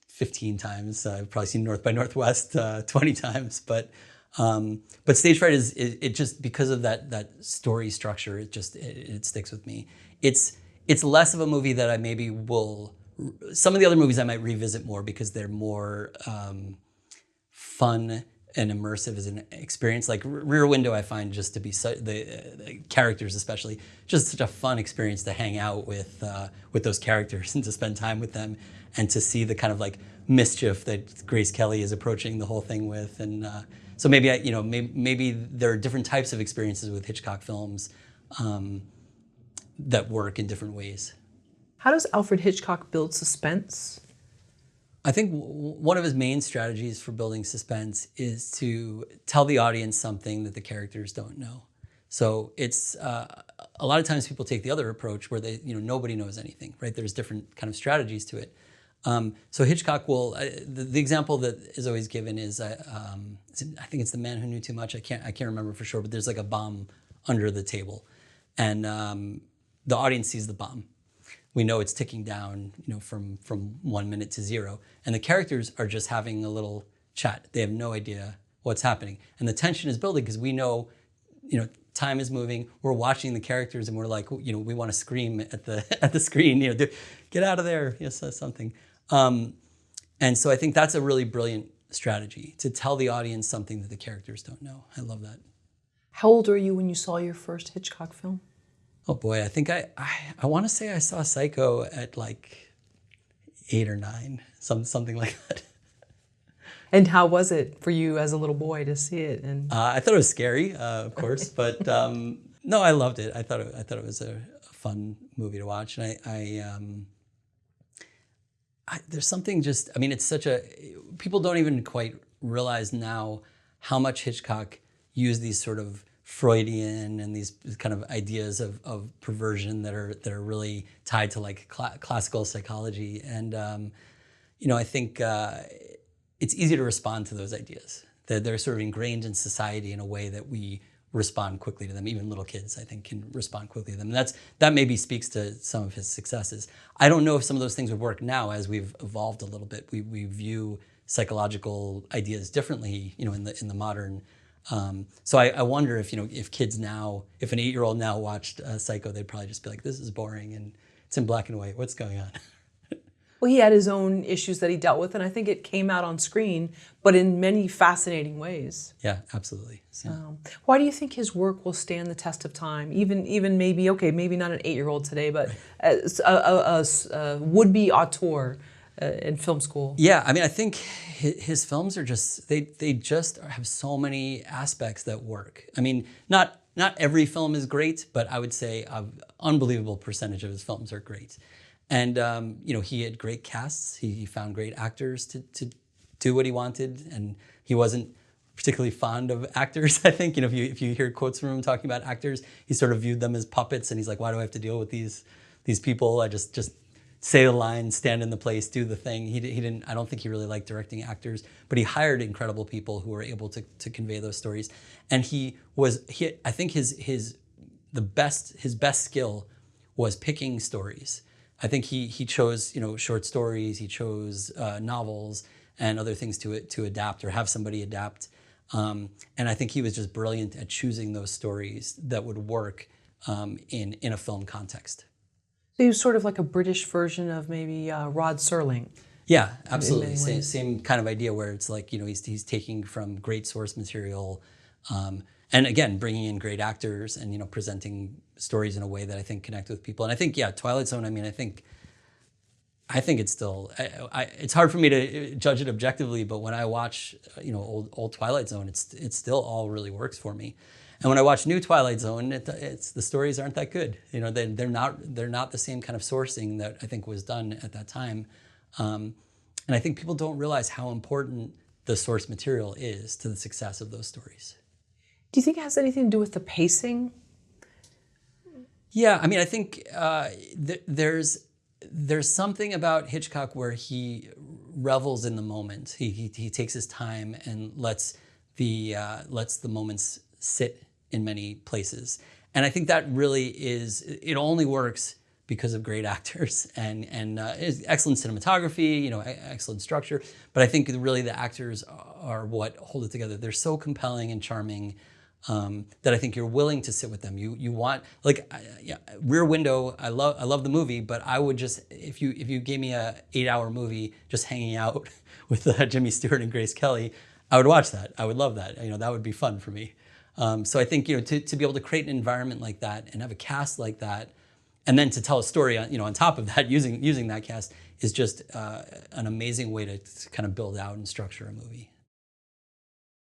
Speaker 2: 15 times. I've probably seen North by Northwest 20 times. But Stage Fright is just because of that story structure. It sticks with me. It's less of a movie that I maybe will. Some of the other movies I might revisit more because they're more fun and immersive as an experience. Like Rear Window, I find just to be the characters, especially, just such a fun experience to hang out with those characters and to spend time with them and to see the kind of like mischief that Grace Kelly is approaching the whole thing with. And so maybe maybe there are different types of experiences with Hitchcock films that work in different ways.
Speaker 1: How does Alfred Hitchcock build suspense?
Speaker 2: I think one of his main strategies for building suspense is to tell the audience something that the characters don't know. So it's a lot of times people take the other approach where they, nobody knows anything, right? There's different kind of strategies to it. So Hitchcock will, the example that is always given is, I think it's The Man Who Knew Too Much. I can't remember for sure, but there's like a bomb under the table, and the audience sees the bomb. We know it's ticking down, from 1 minute to 0. And the characters are just having a little chat. They have no idea what's happening. And the tension is building because we know, time is moving. We're watching the characters and we're like, we want to scream at the screen, get out of there, something. And so I think that's a really brilliant strategy, to tell the audience something that the characters don't know. I love that.
Speaker 1: How old were you when you saw your first Hitchcock film?
Speaker 2: Oh boy, I think I want to say I saw Psycho at like 8 or 9, something like that.
Speaker 1: And how was it for you as a little boy to see it? And
Speaker 2: I thought it was scary, of course, but no, I loved it. I thought it was a fun movie to watch, and there's something just. I mean, it's such a. People don't even quite realize now how much Hitchcock used these sort of Freudian and these kind of ideas of perversion that are really tied to like classical psychology, and I think it's easy to respond to those ideas. They're sort of ingrained in society in a way that we respond quickly to them. Even little kids, I think, can respond quickly to them. And that maybe speaks to some of his successes. I don't know if some of those things would work now as we've evolved a little bit. We view psychological ideas differently, in the modern. So I wonder if kids now, if an 8-year-old now watched Psycho, they'd probably just be like, this is boring and it's in black and white. What's going on?
Speaker 1: well, he had his own issues that he dealt with, and I think it came out on screen, but in many fascinating ways.
Speaker 2: Yeah, absolutely. Yeah.
Speaker 1: Why do you think his work will stand the test of time? Even maybe, maybe not an 8-year-old today, but as a would-be auteur in film school.
Speaker 2: Yeah, I mean, I think his films are just, they just have so many aspects that work. I mean, not every film is great, but I would say an unbelievable percentage of his films are great. And, he had great casts. He found great actors to do what he wanted. And he wasn't particularly fond of actors, I think. If you hear quotes from him talking about actors, he sort of viewed them as puppets. And he's like, why do I have to deal with these people? I just say the line, stand in the place, do the thing. He didn't. I don't think he really liked directing actors, but he hired incredible people who were able to convey those stories. And I think his best skill was picking stories. I think he chose short stories, he chose novels and other things to adapt or have somebody adapt. And I think he was just brilliant at choosing those stories that would work in a film context.
Speaker 1: So he was sort of like a British version of maybe Rod Serling.
Speaker 2: Yeah, absolutely.
Speaker 1: many
Speaker 2: Same,
Speaker 1: ways.
Speaker 2: same kind of idea where it's like, he's taking from great source material, and again, bringing in great actors and, presenting stories in a way that I think connect with people. And I think, yeah, Twilight Zone, I mean, I think it's still, it's hard for me to judge it objectively, but when I watch, old Twilight Zone, it still all really works for me. And when I watch new Twilight Zone, it's the stories aren't that good. They're not the same kind of sourcing that I think was done at that time. And I think people don't realize how important the source material is to the success of those stories.
Speaker 1: Do you think it has anything to do with the pacing?
Speaker 2: Yeah, I mean, I think there's something about Hitchcock where he revels in the moment. He takes his time and lets the moments sit in many places. And I think that really it only works because of great actors and excellent cinematography, excellent structure. But I think really the actors are what hold it together. They're so compelling and charming that I think you're willing to sit with them. You want, like, Rear Window. I love the movie, but I would just, if you gave me a 8-hour movie just hanging out with Jimmy Stewart and Grace Kelly, I would watch that. I would love that. That would be fun for me. So I think to be able to create an environment like that and have a cast like that, and then to tell a story on top of that using that cast is just an amazing way to kind of build out and structure a movie.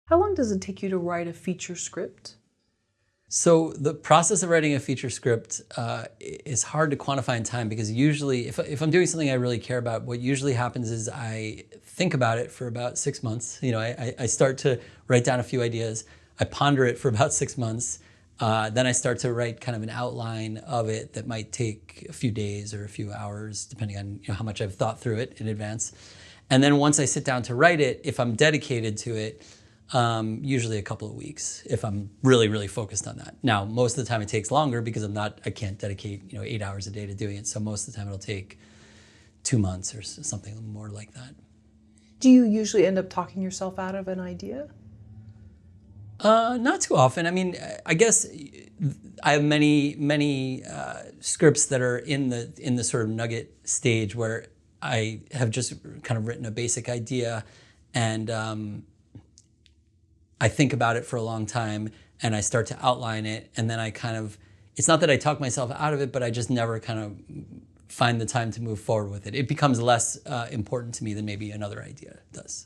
Speaker 1: How long does it take you to write a feature script?
Speaker 2: So the process of writing a feature script is hard to quantify in time, because usually if I'm doing something I really care about, what usually happens is I think about it for about 6 months. I start to write down a few ideas. I ponder it for about 6 months. Then I start to write kind of an outline of it that might take a few days or a few hours, depending on how much I've thought through it in advance. And then once I sit down to write it, if I'm dedicated to it, usually a couple of weeks, if I'm really, really focused on that. Now, most of the time it takes longer because I can't dedicate 8 hours a day to doing it. So most of the time it'll take 2 months or something more like that.
Speaker 1: Do you usually end up talking yourself out of an idea?
Speaker 2: Not too often. I mean, I guess I have many scripts that are in the sort of nugget stage where I have just kind of written a basic idea, and I think about it for a long time, and I start to outline it, and then it's not that I talk myself out of it, but I just never kind of find the time to move forward with it. It becomes less important to me than maybe another idea does.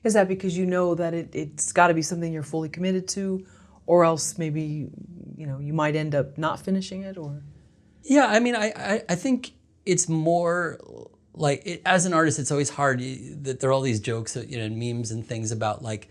Speaker 1: Is that because you know that it's got to be something you're fully committed to, or else maybe you might end up not finishing it? Or
Speaker 2: yeah, I mean, I think it's more like as an artist, it's always hard that there are all these jokes, memes and things about like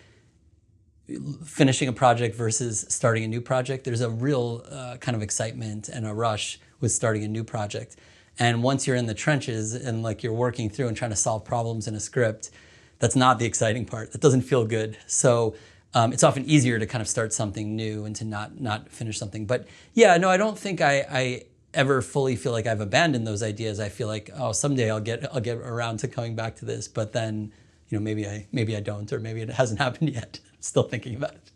Speaker 2: finishing a project versus starting a new project. There's a real kind of excitement and a rush with starting a new project, and once you're in the trenches and like you're working through and trying to solve problems in a script, that's not the exciting part. That doesn't feel good. So it's often easier to kind of start something new and to not finish something. But yeah, no, I don't think I ever fully feel like I've abandoned those ideas. I feel like, oh, someday I'll get around to coming back to this. But then, maybe I don't, or maybe it hasn't happened yet. I'm still thinking about it.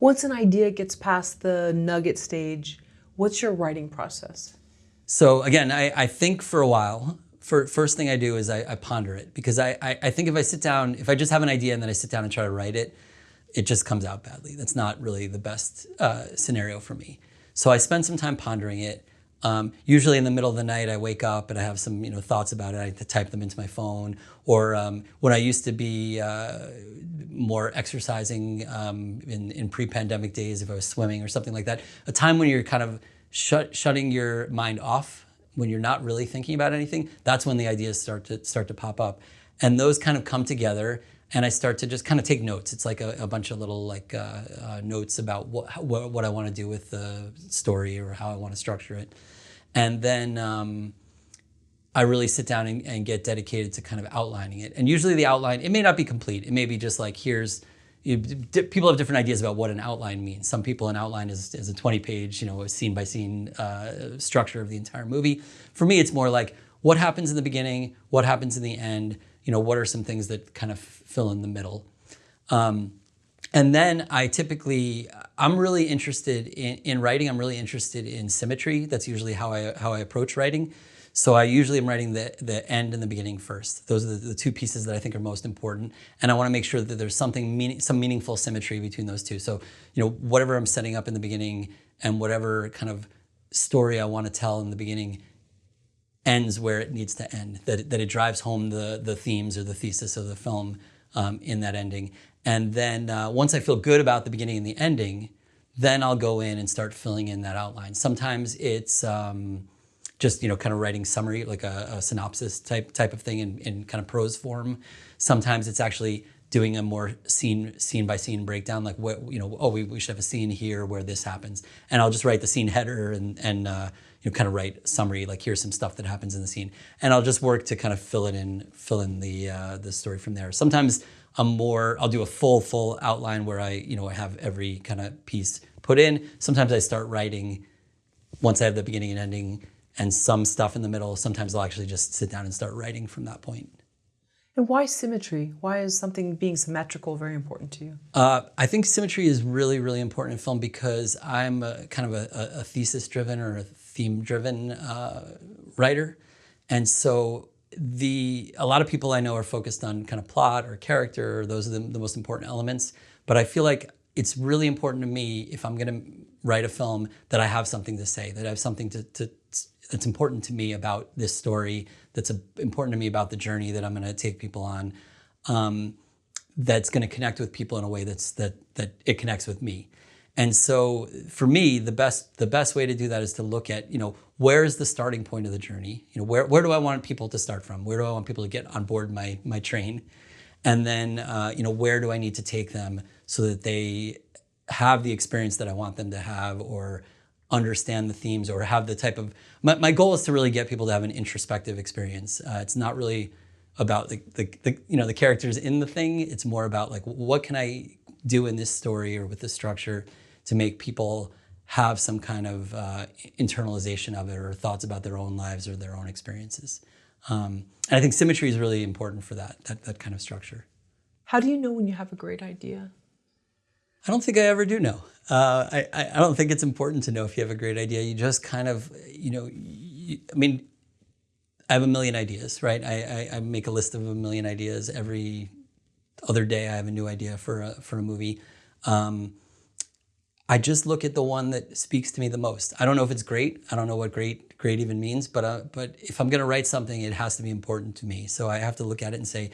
Speaker 1: once an idea gets past the nugget stage, what's your writing process?
Speaker 2: So again, I think for a while. First thing I do is I ponder it, because I think if I sit down, if I just have an idea and then I sit down and try to write it, it just comes out badly. That's not really the best scenario for me. So I spend some time pondering it. Usually in the middle of the night, I wake up and I have some thoughts about it. I type them into my phone. Or when I used to be more exercising in pre-pandemic days, if I was swimming or something like that, a time when you're kind of shutting your mind off, when you're not really thinking about anything, that's when the ideas start to pop up. And those kind of come together, and I start to just kind of take notes. It's like a bunch of little notes about what I want to do with the story or how I want to structure it. And then I really sit down and get dedicated to kind of outlining it. And usually the outline, it may not be complete. It may be just like, people have different ideas about what an outline means. Some people, an outline is a 20-page, scene-by-scene structure of the entire movie. For me, it's more like, what happens in the beginning, what happens in the end, what are some things that kind of fill in the middle. And then I'm really interested in writing. I'm really interested in symmetry. That's usually how I approach writing. So I usually am writing the end and the beginning first. Those are the two pieces that I think are most important. And I want to make sure that there's some meaningful symmetry between those two. So, whatever I'm setting up in the beginning and whatever kind of story I want to tell in the beginning ends where it needs to end, that it drives home the themes or the thesis of the film in that ending. And then once I feel good about the beginning and the ending, then I'll go in and start filling in that outline. Sometimes it's just kind of writing summary, like a synopsis type of thing in kind of prose form. Sometimes it's actually doing a more scene by scene breakdown, like we should have a scene here where this happens, and I'll just write the scene header and kind of write summary, like here's some stuff that happens in the scene, and I'll just work to kind of fill in the story from there. Sometimes I'll do a full outline where I have every kind of piece put in. Sometimes I start writing once I have the beginning and ending and some stuff in the middle. Sometimes I'll actually just sit down and start writing from that point.
Speaker 1: And why symmetry? Why is something being symmetrical very important to you?
Speaker 2: I think symmetry is really, really important in film because I'm kind of a thesis-driven or a theme-driven writer. And so a lot of people I know are focused on kind of plot or character, or those are the most important elements. But I feel like it's really important to me, if I'm going to write a film, that I have something to say, that I have something that's important to me about this story, that's important to me about the journey that I'm going to take people on, that's going to connect with people in a way that it connects with me. And so for me, the best way to do that is to look at, where is the starting point of the journey? Where do I want people to start from? Where do I want people to get on board my train? And then, where do I need to take them so that they have the experience that I want them to have, or understand the themes, or have the type of... My goal is to really get people to have an introspective experience. It's not really about the characters in the thing. It's more about like, what can I do in this story or with this structure to make people have some kind of internalization of it, or thoughts about their own lives or their own experiences. And I think symmetry is really important for that kind of structure.
Speaker 1: How do you know when you have a great idea?
Speaker 2: I don't think I ever do know. I don't think it's important to know if you have a great idea. You just kind of, I have a million ideas, right? I make a list of a million ideas. Every other day I have a new idea for a movie. I just look at the one that speaks to me the most. I don't know if it's great. I don't know what great even means, but if I'm going to write something, it has to be important to me. So I have to look at it and say,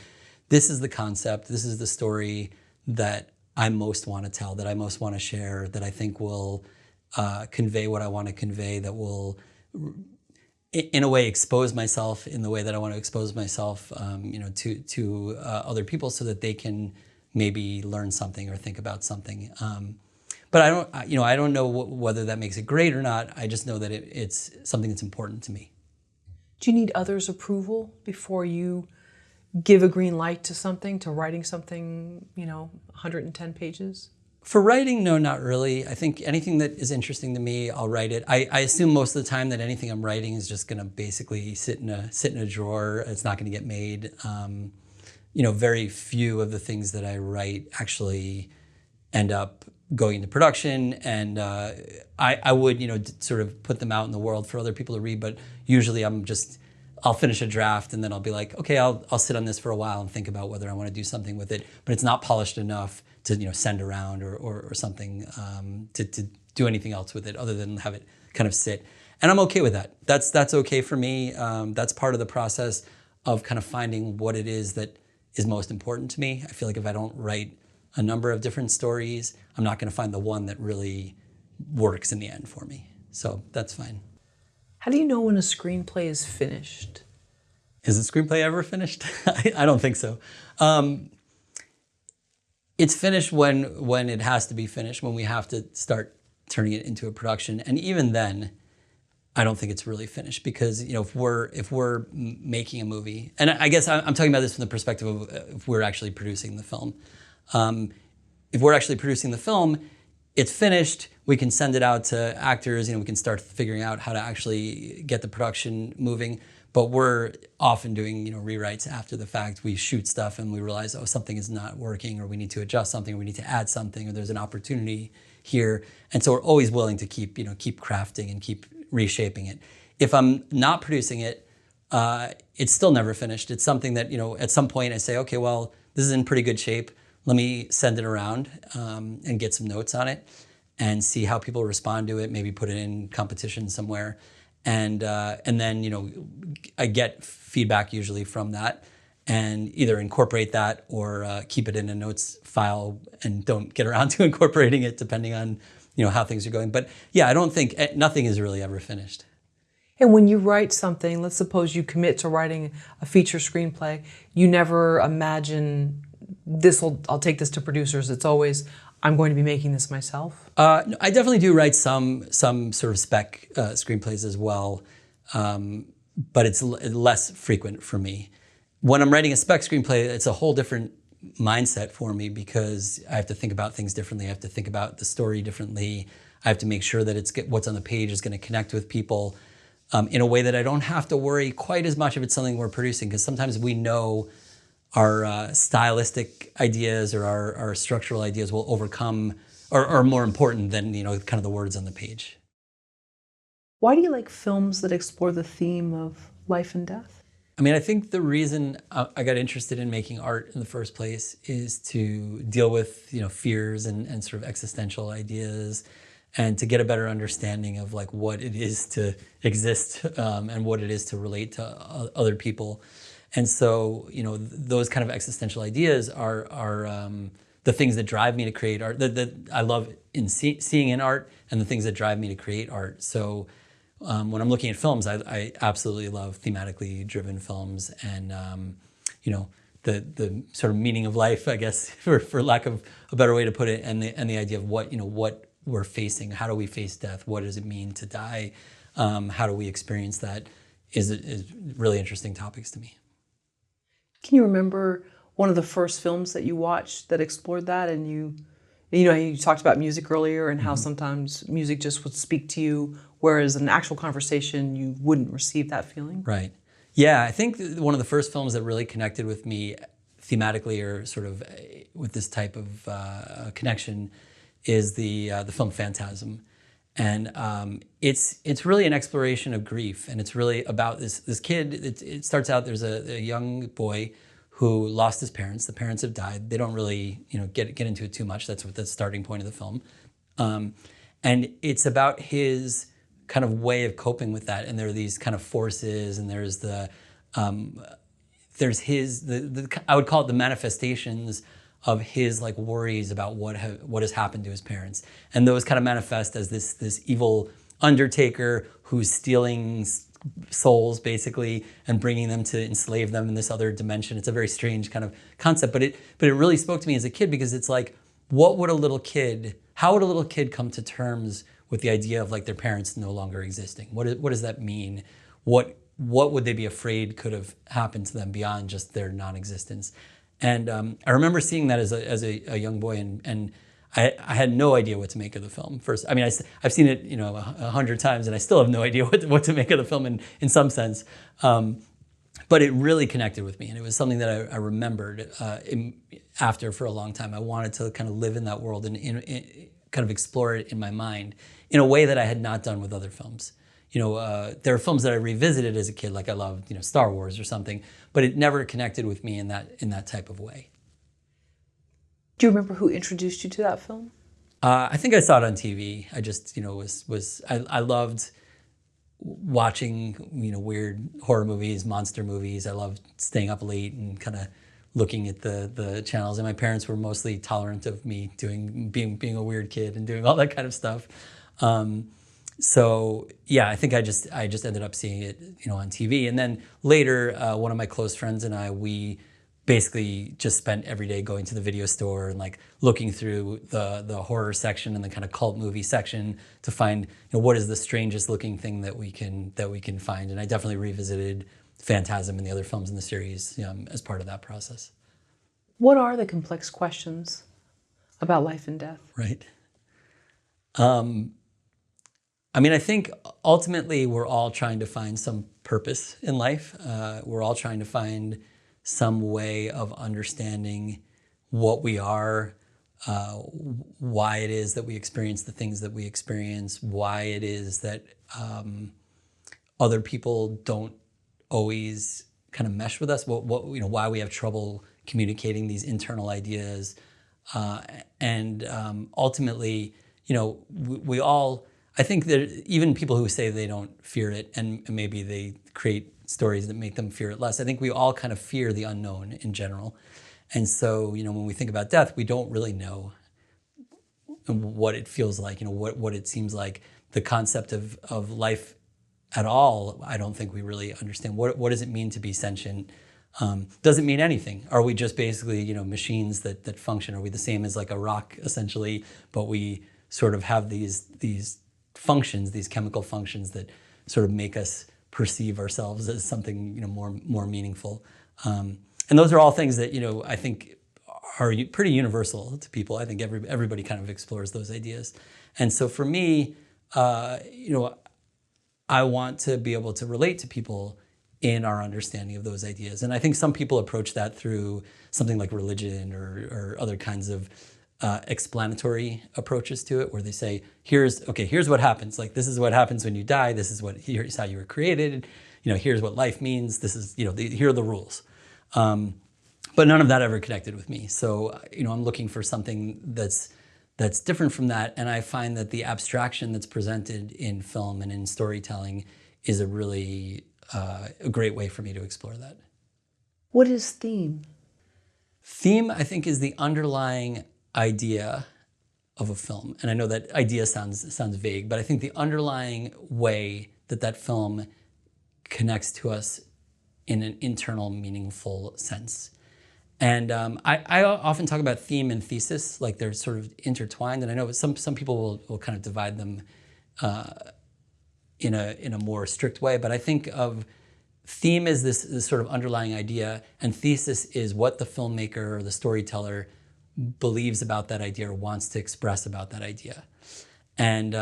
Speaker 2: this is the concept, this is the story that I most want to tell, that I most want to share, that I think will convey what I want to convey, that will, in a way, expose myself in the way that I want to expose myself, to other people, so that they can maybe learn something or think about something. But I don't know whether that makes it great or not. I just know that it's something that's important to me.
Speaker 1: Do you need others' approval before you give a green light to something, to writing something, 110 pages?
Speaker 2: For writing, no, not really. I think anything that is interesting to me, I'll write it. I assume most of the time that anything I'm writing is just going to basically sit in a drawer. It's not going to get made. Very few of the things that I write actually end up going into production, and I would sort of put them out in the world for other people to read. But usually I'll finish a draft and then I'll be like, okay, I'll sit on this for a while and think about whether I want to do something with it. But it's not polished enough to send around or something to do anything else with it other than have it kind of sit. And I'm okay with that. That's okay for me. That's part of the process of kind of finding what it is that is most important to me. I feel like if I don't write a number of different stories, I'm not going to find the one that really works in the end for me. So that's fine.
Speaker 1: How do you know when a screenplay is finished?
Speaker 2: Is a screenplay ever finished? I don't think so. It's finished when it has to be finished, when we have to start turning it into a production. And even then, I don't think it's really finished, because if we're making a movie, and I guess I'm talking about this from the perspective of if we're actually producing the film. If we're actually producing the film, it's finished, we can send it out to actors, we can start figuring out how to actually get the production moving. but we're often doing, rewrites after the fact. We shoot stuff and we realize, oh, something is not working, or we need to adjust something, or we need to add something, or there's an opportunity here. And so we're always willing to keep crafting and keep reshaping it. If I'm not producing it, it's still never finished. It's something that, at some point I say, okay, well, this is in pretty good shape. Let me send it around and get some notes on it and see how people respond to it, maybe put it in competition somewhere. And then, I get feedback usually from that and either incorporate that or keep it in a notes file and don't get around to incorporating it depending on, how things are going. But yeah, I don't think nothing is really ever finished.
Speaker 1: And when you write something, let's suppose you commit to writing a feature screenplay, you never imagine I'll take this to producers. It's always, I'm going to be making this myself.
Speaker 2: No, I definitely do write some sort of spec screenplays as well, but it's less frequent for me. When I'm writing a spec screenplay, it's a whole different mindset for me because I have to think about things differently. I have to think about the story differently. I have to make sure that what's on the page is going to connect with people in a way that I don't have to worry quite as much if it's something we're producing, because sometimes we know our stylistic ideas or our structural ideas will overcome or are more important than kind of the words on the page.
Speaker 1: Why do you like films that explore the theme of life and death?
Speaker 2: I mean, I think the reason I got interested in making art in the first place is to deal with fears and sort of existential ideas, and to get a better understanding of like what it is to exist and what it is to relate to other people. And so, those kind of existential ideas are the things that drive me to create art, that I love in seeing in art, and the things that drive me to create art. So when I'm looking at films, I absolutely love thematically driven films, and the sort of meaning of life, I guess, for lack of a better way to put it, and the idea of what we're facing. How do we face death? What does it mean to die? How do we experience that? Is really interesting topics to me.
Speaker 1: Can you remember one of the first films that you watched that explored that? And you talked about music earlier and how sometimes music just would speak to you, whereas an actual conversation, you wouldn't receive that feeling.
Speaker 2: Right. Yeah, I think one of the first films that really connected with me thematically, or sort of with this type of connection, is the film Phantasm. And it's really an exploration of grief, and it's really about this kid. It starts out, there's a young boy who lost his parents. The parents have died. They don't really get into it too much. That's what the starting point of the film, and it's about his kind of way of coping with that. And there are these kind of forces, and there's his I would call it the manifestations of his like worries about what has happened to his parents, and those kind of manifest as this evil undertaker who's stealing souls basically and bringing them to enslave them in this other dimension. It's a very strange kind of concept, but it really spoke to me as a kid, because it's like, how would a little kid come to terms with the idea of like their parents no longer existing? What does that mean? What would they be afraid could have happened to them beyond just their non-existence? And I remember seeing that as a young boy, and I had no idea what to make of the film. First, I mean, I've seen it 100 times, and I still have no idea what to make of the film in some sense. But it really connected with me, and it was something that I remembered after for a long time. I wanted to kind of live in that world and kind of explore it in my mind in a way that I had not done with other films. There are films that I revisited as a kid, like I loved, Star Wars or something, but it never connected with me in that type of way.
Speaker 1: Do you remember who introduced you to that film?
Speaker 2: I think I saw it on TV. I just, I loved watching, weird horror movies, monster movies. I loved staying up late and kind of looking at the channels. And my parents were mostly tolerant of me being a weird kid and doing all that kind of stuff. So yeah, I think I just ended up seeing it, on TV. And then later, one of my close friends and I, we basically just spent every day going to the video store and like looking through the horror section and the kind of cult movie section to find, what is the strangest looking thing that we can find. And I definitely revisited Phantasm and the other films in the series as part of that process.
Speaker 1: What are the complex questions about life and death?
Speaker 2: Right. I mean, I think ultimately we're all trying to find some purpose in life. We're all trying to find some way of understanding what we are, why it is that we experience the things that we experience, why it is that other people don't always kind of mesh with us, why we have trouble communicating these internal ideas. And ultimately, we all, I think that even people who say they don't fear it, and maybe they create stories that make them fear it less, I think we all kind of fear the unknown in general. And so, when we think about death, we don't really know what it feels like, what it seems like. The concept of life at all, I don't think we really understand. What does it mean to be sentient? Does it mean anything? Are we just basically, machines that function? Are we the same as like a rock, essentially, but we sort of have these functions, these chemical functions that sort of make us perceive ourselves as something, more meaningful. And those are all things that, I think are pretty universal to people. I think everybody kind of explores those ideas. And so for me, I want to be able to relate to people in our understanding of those ideas. And I think some people approach that through something like religion or other kinds of explanatory approaches to it, where they say, here's what happens. Like, this is what happens when you die. Here's how you were created. Here's what life means. This is, here are the rules. But none of that ever connected with me. So, I'm looking for something that's different from that. And I find that the abstraction that's presented in film and in storytelling is a really a great way for me to explore that.
Speaker 1: What is theme?
Speaker 2: Theme, I think, is the underlying idea of a film. And I know that idea sounds vague, but I think the underlying way that film connects to us in an internal, meaningful sense. And I often talk about theme and thesis, like they're sort of intertwined. And I know some people will kind of divide them in a more strict way. But I think of theme as this sort of underlying idea, and thesis is what the filmmaker or the storyteller believes about that idea or wants to express about that idea. And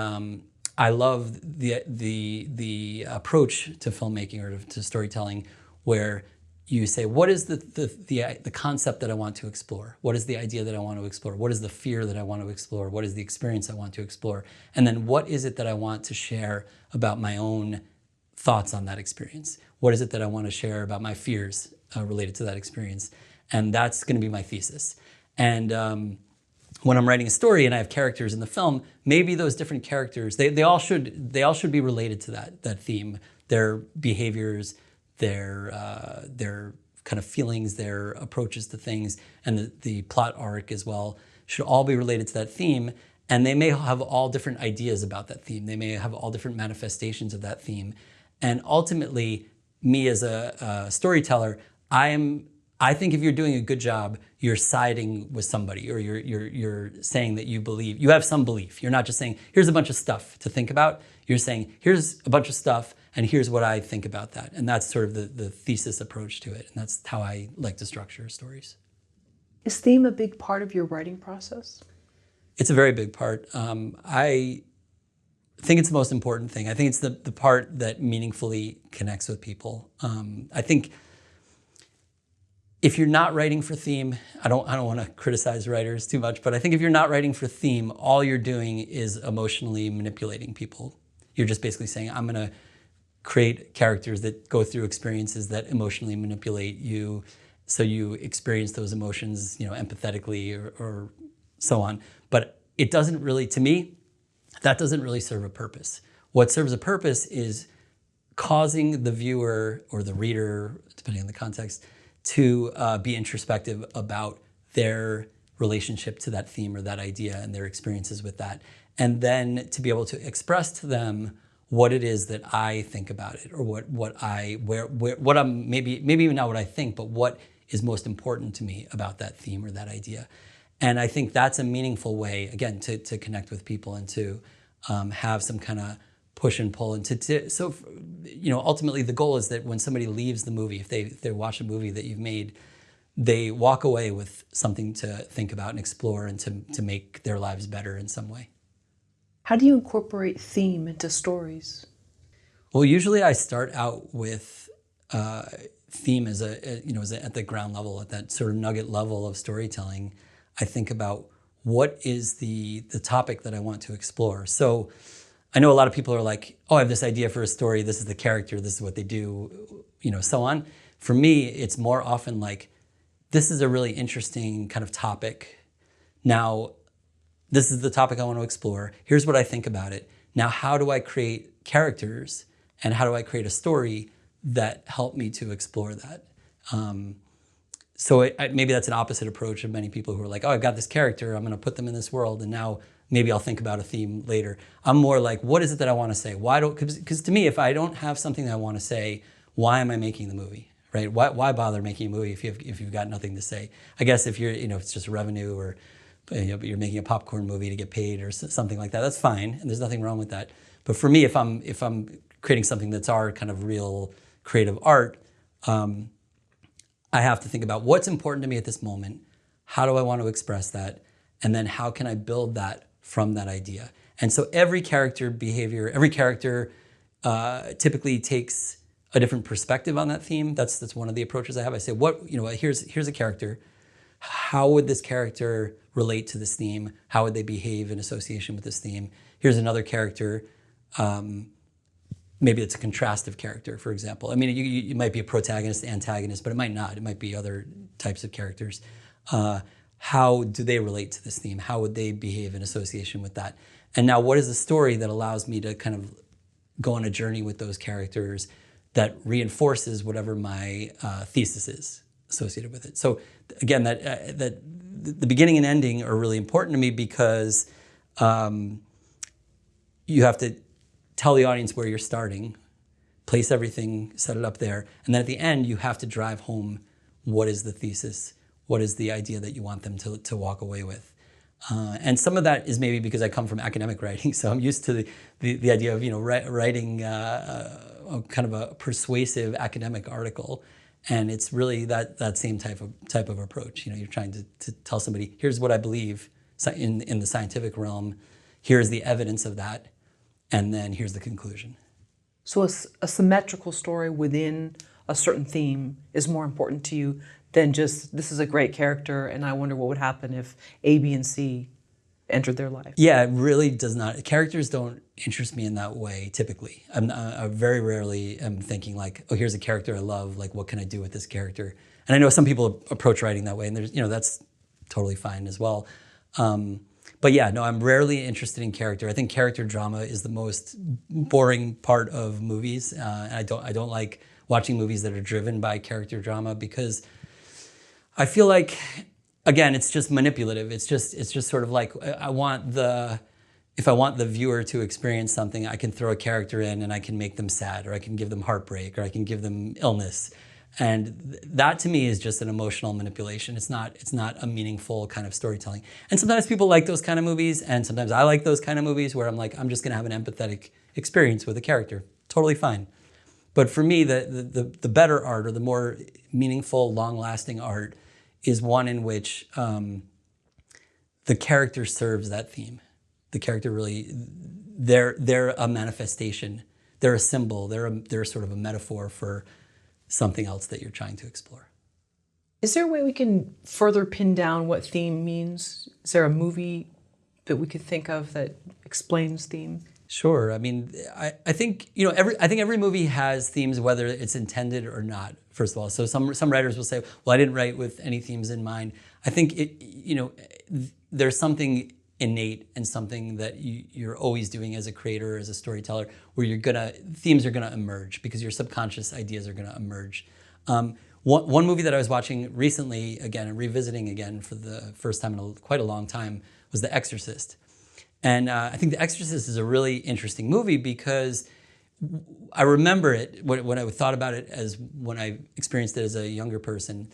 Speaker 2: I love the approach to filmmaking or to storytelling, where you say, what is the concept that I want to explore? What is the idea that I want to explore? What is the fear that I want to explore? What is the experience I want to explore? And then what is it that I want to share about my own thoughts on that experience? What is it that I want to share about my fears related to that experience? And that's going to be my thesis. And when I'm writing a story and I have characters in the film, maybe those different characters, they all should be related to that theme, their behaviors, their kind of feelings, their approaches to things, and the plot arc as well should all be related to that theme. And they may have all different ideas about that theme. They may have all different manifestations of that theme. And ultimately, me as a storyteller, I think if you're doing a good job, you're siding with somebody, or you're saying that you have some belief. You're not just saying, here's a bunch of stuff to think about. You're saying, here's a bunch of stuff, and here's what I think about that. And that's sort of the thesis approach to it. And that's how I like to structure stories.
Speaker 1: Is theme a big part of your writing process?
Speaker 2: It's a very big part. I think it's the most important thing. I think it's the part that meaningfully connects with people. I think if you're not writing for theme, I don't want to criticize writers too much, but I think if you're not writing for theme, all you're doing is emotionally manipulating people. You're just basically saying, I'm going to create characters that go through experiences that emotionally manipulate you, so you experience those emotions, empathetically or so on. But it doesn't really, to me, that doesn't really serve a purpose. What serves a purpose is causing the viewer or the reader, depending on the context, to be introspective about their relationship to that theme or that idea and their experiences with that. And then to be able to express to them what it is that I think about it, or what I'm maybe even not what I think, but what is most important to me about that theme or that idea. And I think that's a meaningful way, again, to connect with people and to have some kind of push and pull. And so ultimately the goal is that when somebody leaves the movie, if they watch a movie that you've made, they walk away with something to think about and explore and to make their lives better in some way.
Speaker 1: How do you incorporate theme into stories?
Speaker 2: Well, usually I start out with theme as at the ground level, at that sort of nugget level of storytelling. I think about what is the topic that I want to explore. So I know a lot of people are like, oh, I have this idea for a story. This is the character. This is what they do, so on. For me, it's more often like, this is a really interesting kind of topic. Now, this is the topic I want to explore. Here's what I think about it. Now, how do I create characters and how do I create a story that help me to explore that? So maybe that's an opposite approach of many people who are like, oh, I've got this character, I'm going to put them in this world, and now maybe I'll think about a theme later. I'm more like, what is it that I want to say? Because to me, if I don't have something that I want to say, why am I making the movie? Right? Why bother making a movie if you've got nothing to say? I guess if if it's just revenue or you're making a popcorn movie to get paid or something like that, that's fine, and there's nothing wrong with that. But for me, if I'm creating something that's our kind of real creative art, I have to think about what's important to me at this moment, how do I want to express that, and then how can I build that from that idea. And so every character behavior, every character typically takes a different perspective on that theme. That's one of the approaches I have. I say, here's a character. How would this character relate to this theme? How would they behave in association with this theme? Here's another character. Maybe it's a contrastive character, for example. I mean, you might be a protagonist, antagonist, but it might not. It might be other types of characters. How do they relate to this theme? How would they behave in association with that? And now, what is the story that allows me to kind of go on a journey with those characters that reinforces whatever my thesis is associated with it? So again, that the beginning and ending are really important to me because you have to tell the audience where you're starting, place everything, set it up there, and then at the end you have to drive home what is the thesis, what is the idea that you want them to walk away with. And some of that is maybe because I come from academic writing, so I'm used to the idea of writing kind of a persuasive academic article, and it's really that same type of approach. You're trying to tell somebody, here's what I believe in the scientific realm, here's the evidence of that, and then here's the conclusion.
Speaker 1: So a symmetrical story within a certain theme is more important to you than just, this is a great character and I wonder what would happen if A, B, and C entered their life.
Speaker 2: Yeah, it really does not. Characters don't interest me in that way, typically. I very rarely am thinking like, oh, here's a character I love, like what can I do with this character? And I know some people approach writing that way, and there's, that's totally fine as well. But yeah, no, I'm rarely interested in character. I think character drama is the most boring part of movies. And I don't like watching movies that are driven by character drama because I feel like, again, it's just manipulative. It's just sort of like if I want the viewer to experience something, I can throw a character in and I can make them sad, or I can give them heartbreak, or I can give them illness. And that to me is just an emotional manipulation. It's not a meaningful kind of storytelling. And sometimes people like those kind of movies, and sometimes I like those kind of movies where I'm like, I'm just gonna have an empathetic experience with a character. Totally fine. But for me, the better art, or the more meaningful, long-lasting art, is one in which the character serves that theme. The character really, they're a manifestation. They're a symbol. They're sort of a metaphor for something else that you're trying to explore.
Speaker 1: Is there a way we can further pin down what theme means? Is there a movie that we could think of that explains theme?
Speaker 2: Sure. I mean, I think every movie has themes, whether it's intended or not. First of all, so some writers will say, "Well, I didn't write with any themes in mind." I think there's something innate and something that you're always doing as a creator, as a storyteller, where themes are gonna emerge because your subconscious ideas are gonna emerge. One movie that I was watching recently, again, and revisiting again for the first time in quite a long time, was The Exorcist. And I think The Exorcist is a really interesting movie because I remember it, when I thought about it as when I experienced it as a younger person,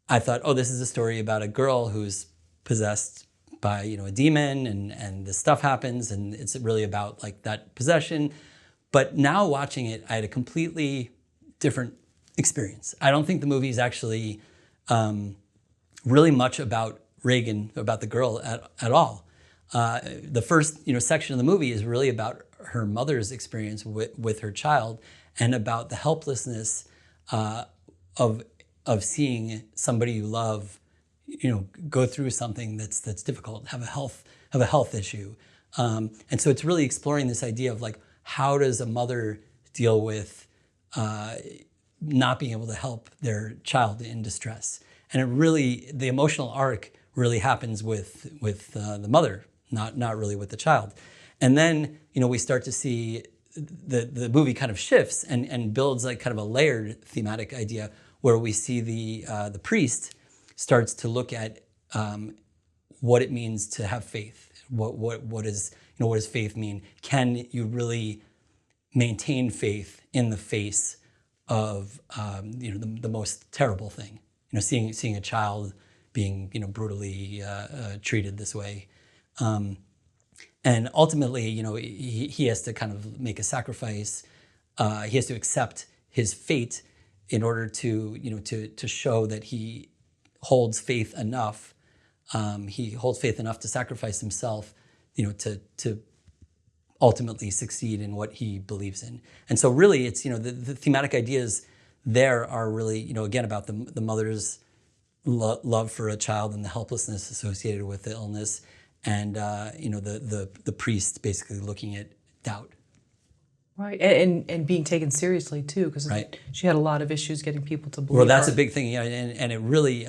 Speaker 2: I thought, oh, this is a story about a girl who's possessed by a demon, and this stuff happens, and it's really about like that possession. But now watching it, I had a completely different experience. I don't think the movie is actually really much about Reagan, about the girl at all. The first section of the movie is really about her mother's experience with her child, and about the helplessness of seeing somebody you love, go through something that's difficult, have a health issue, and so it's really exploring this idea of like, how does a mother deal with not being able to help their child in distress, and the emotional arc really happens with the mother, not really with the child, and then we start to see the movie kind of shifts and builds like kind of a layered thematic idea where we see the priest starts to look at what it means to have faith. What does faith mean? Can you really maintain faith in the face of the most terrible thing? Seeing a child being brutally treated this way. And ultimately, he has to kind of make a sacrifice. He has to accept his fate in order to show that he holds faith enough. He holds faith enough to sacrifice himself, to ultimately succeed in what he believes in. And so, really, it's the thematic ideas there are really again about the mother's love for a child and the helplessness associated with the illness. And the priest basically looking at doubt,
Speaker 1: right, and being taken seriously too, because
Speaker 2: right.
Speaker 1: She had a lot of issues getting people to believe.
Speaker 2: Well, that's
Speaker 1: her.
Speaker 2: a big thing, and it really,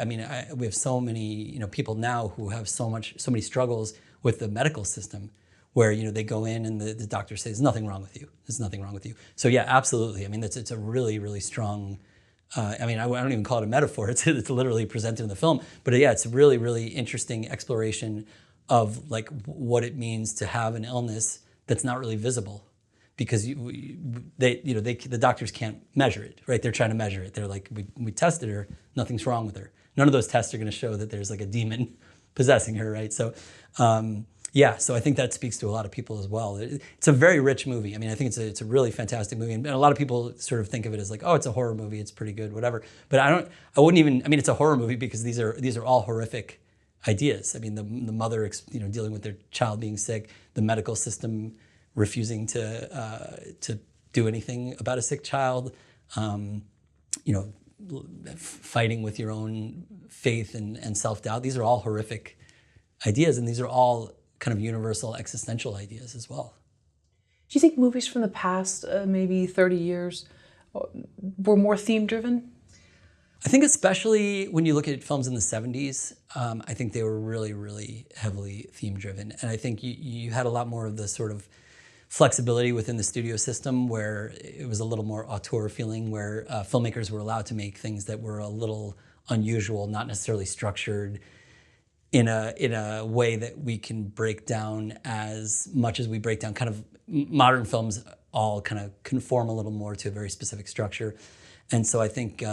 Speaker 2: we have so many people now who have so many struggles with the medical system, where they go in and the doctor says there's nothing wrong with you. There's nothing wrong with you. So yeah, absolutely. It's a really, really strong. I don't even call it a metaphor. It's literally presented in the film. But yeah, it's a really, really interesting exploration of like what it means to have an illness that's not really visible, because the doctors can't measure it, right? They're trying to measure it. They're like, we tested her, nothing's wrong with her. None of those tests are going to show that there's like a demon possessing her, right? So so I think that speaks to a lot of people as well. It's a very rich movie. I think it's a really fantastic movie, and a lot of people sort of think of it as like, oh, it's a horror movie, it's pretty good, whatever. But I wouldn't even. It's a horror movie because these are all horrific ideas. The mother, dealing with their child being sick, the medical system refusing to do anything about a sick child, fighting with your own faith and self-doubt. These are all horrific ideas, and these are all kind of universal existential ideas as well.
Speaker 1: Do you think movies from the past, maybe 30 years, were more theme-driven?
Speaker 2: I think especially when you look at films in the 70s, I think they were really, really heavily theme-driven. And I think you had a lot more of the sort of flexibility within the studio system, where it was a little more auteur feeling, where filmmakers were allowed to make things that were a little unusual, not necessarily structured in a way that we can break down as much as we break down kind of modern films. All kind of conform a little more to a very specific structure. And so I think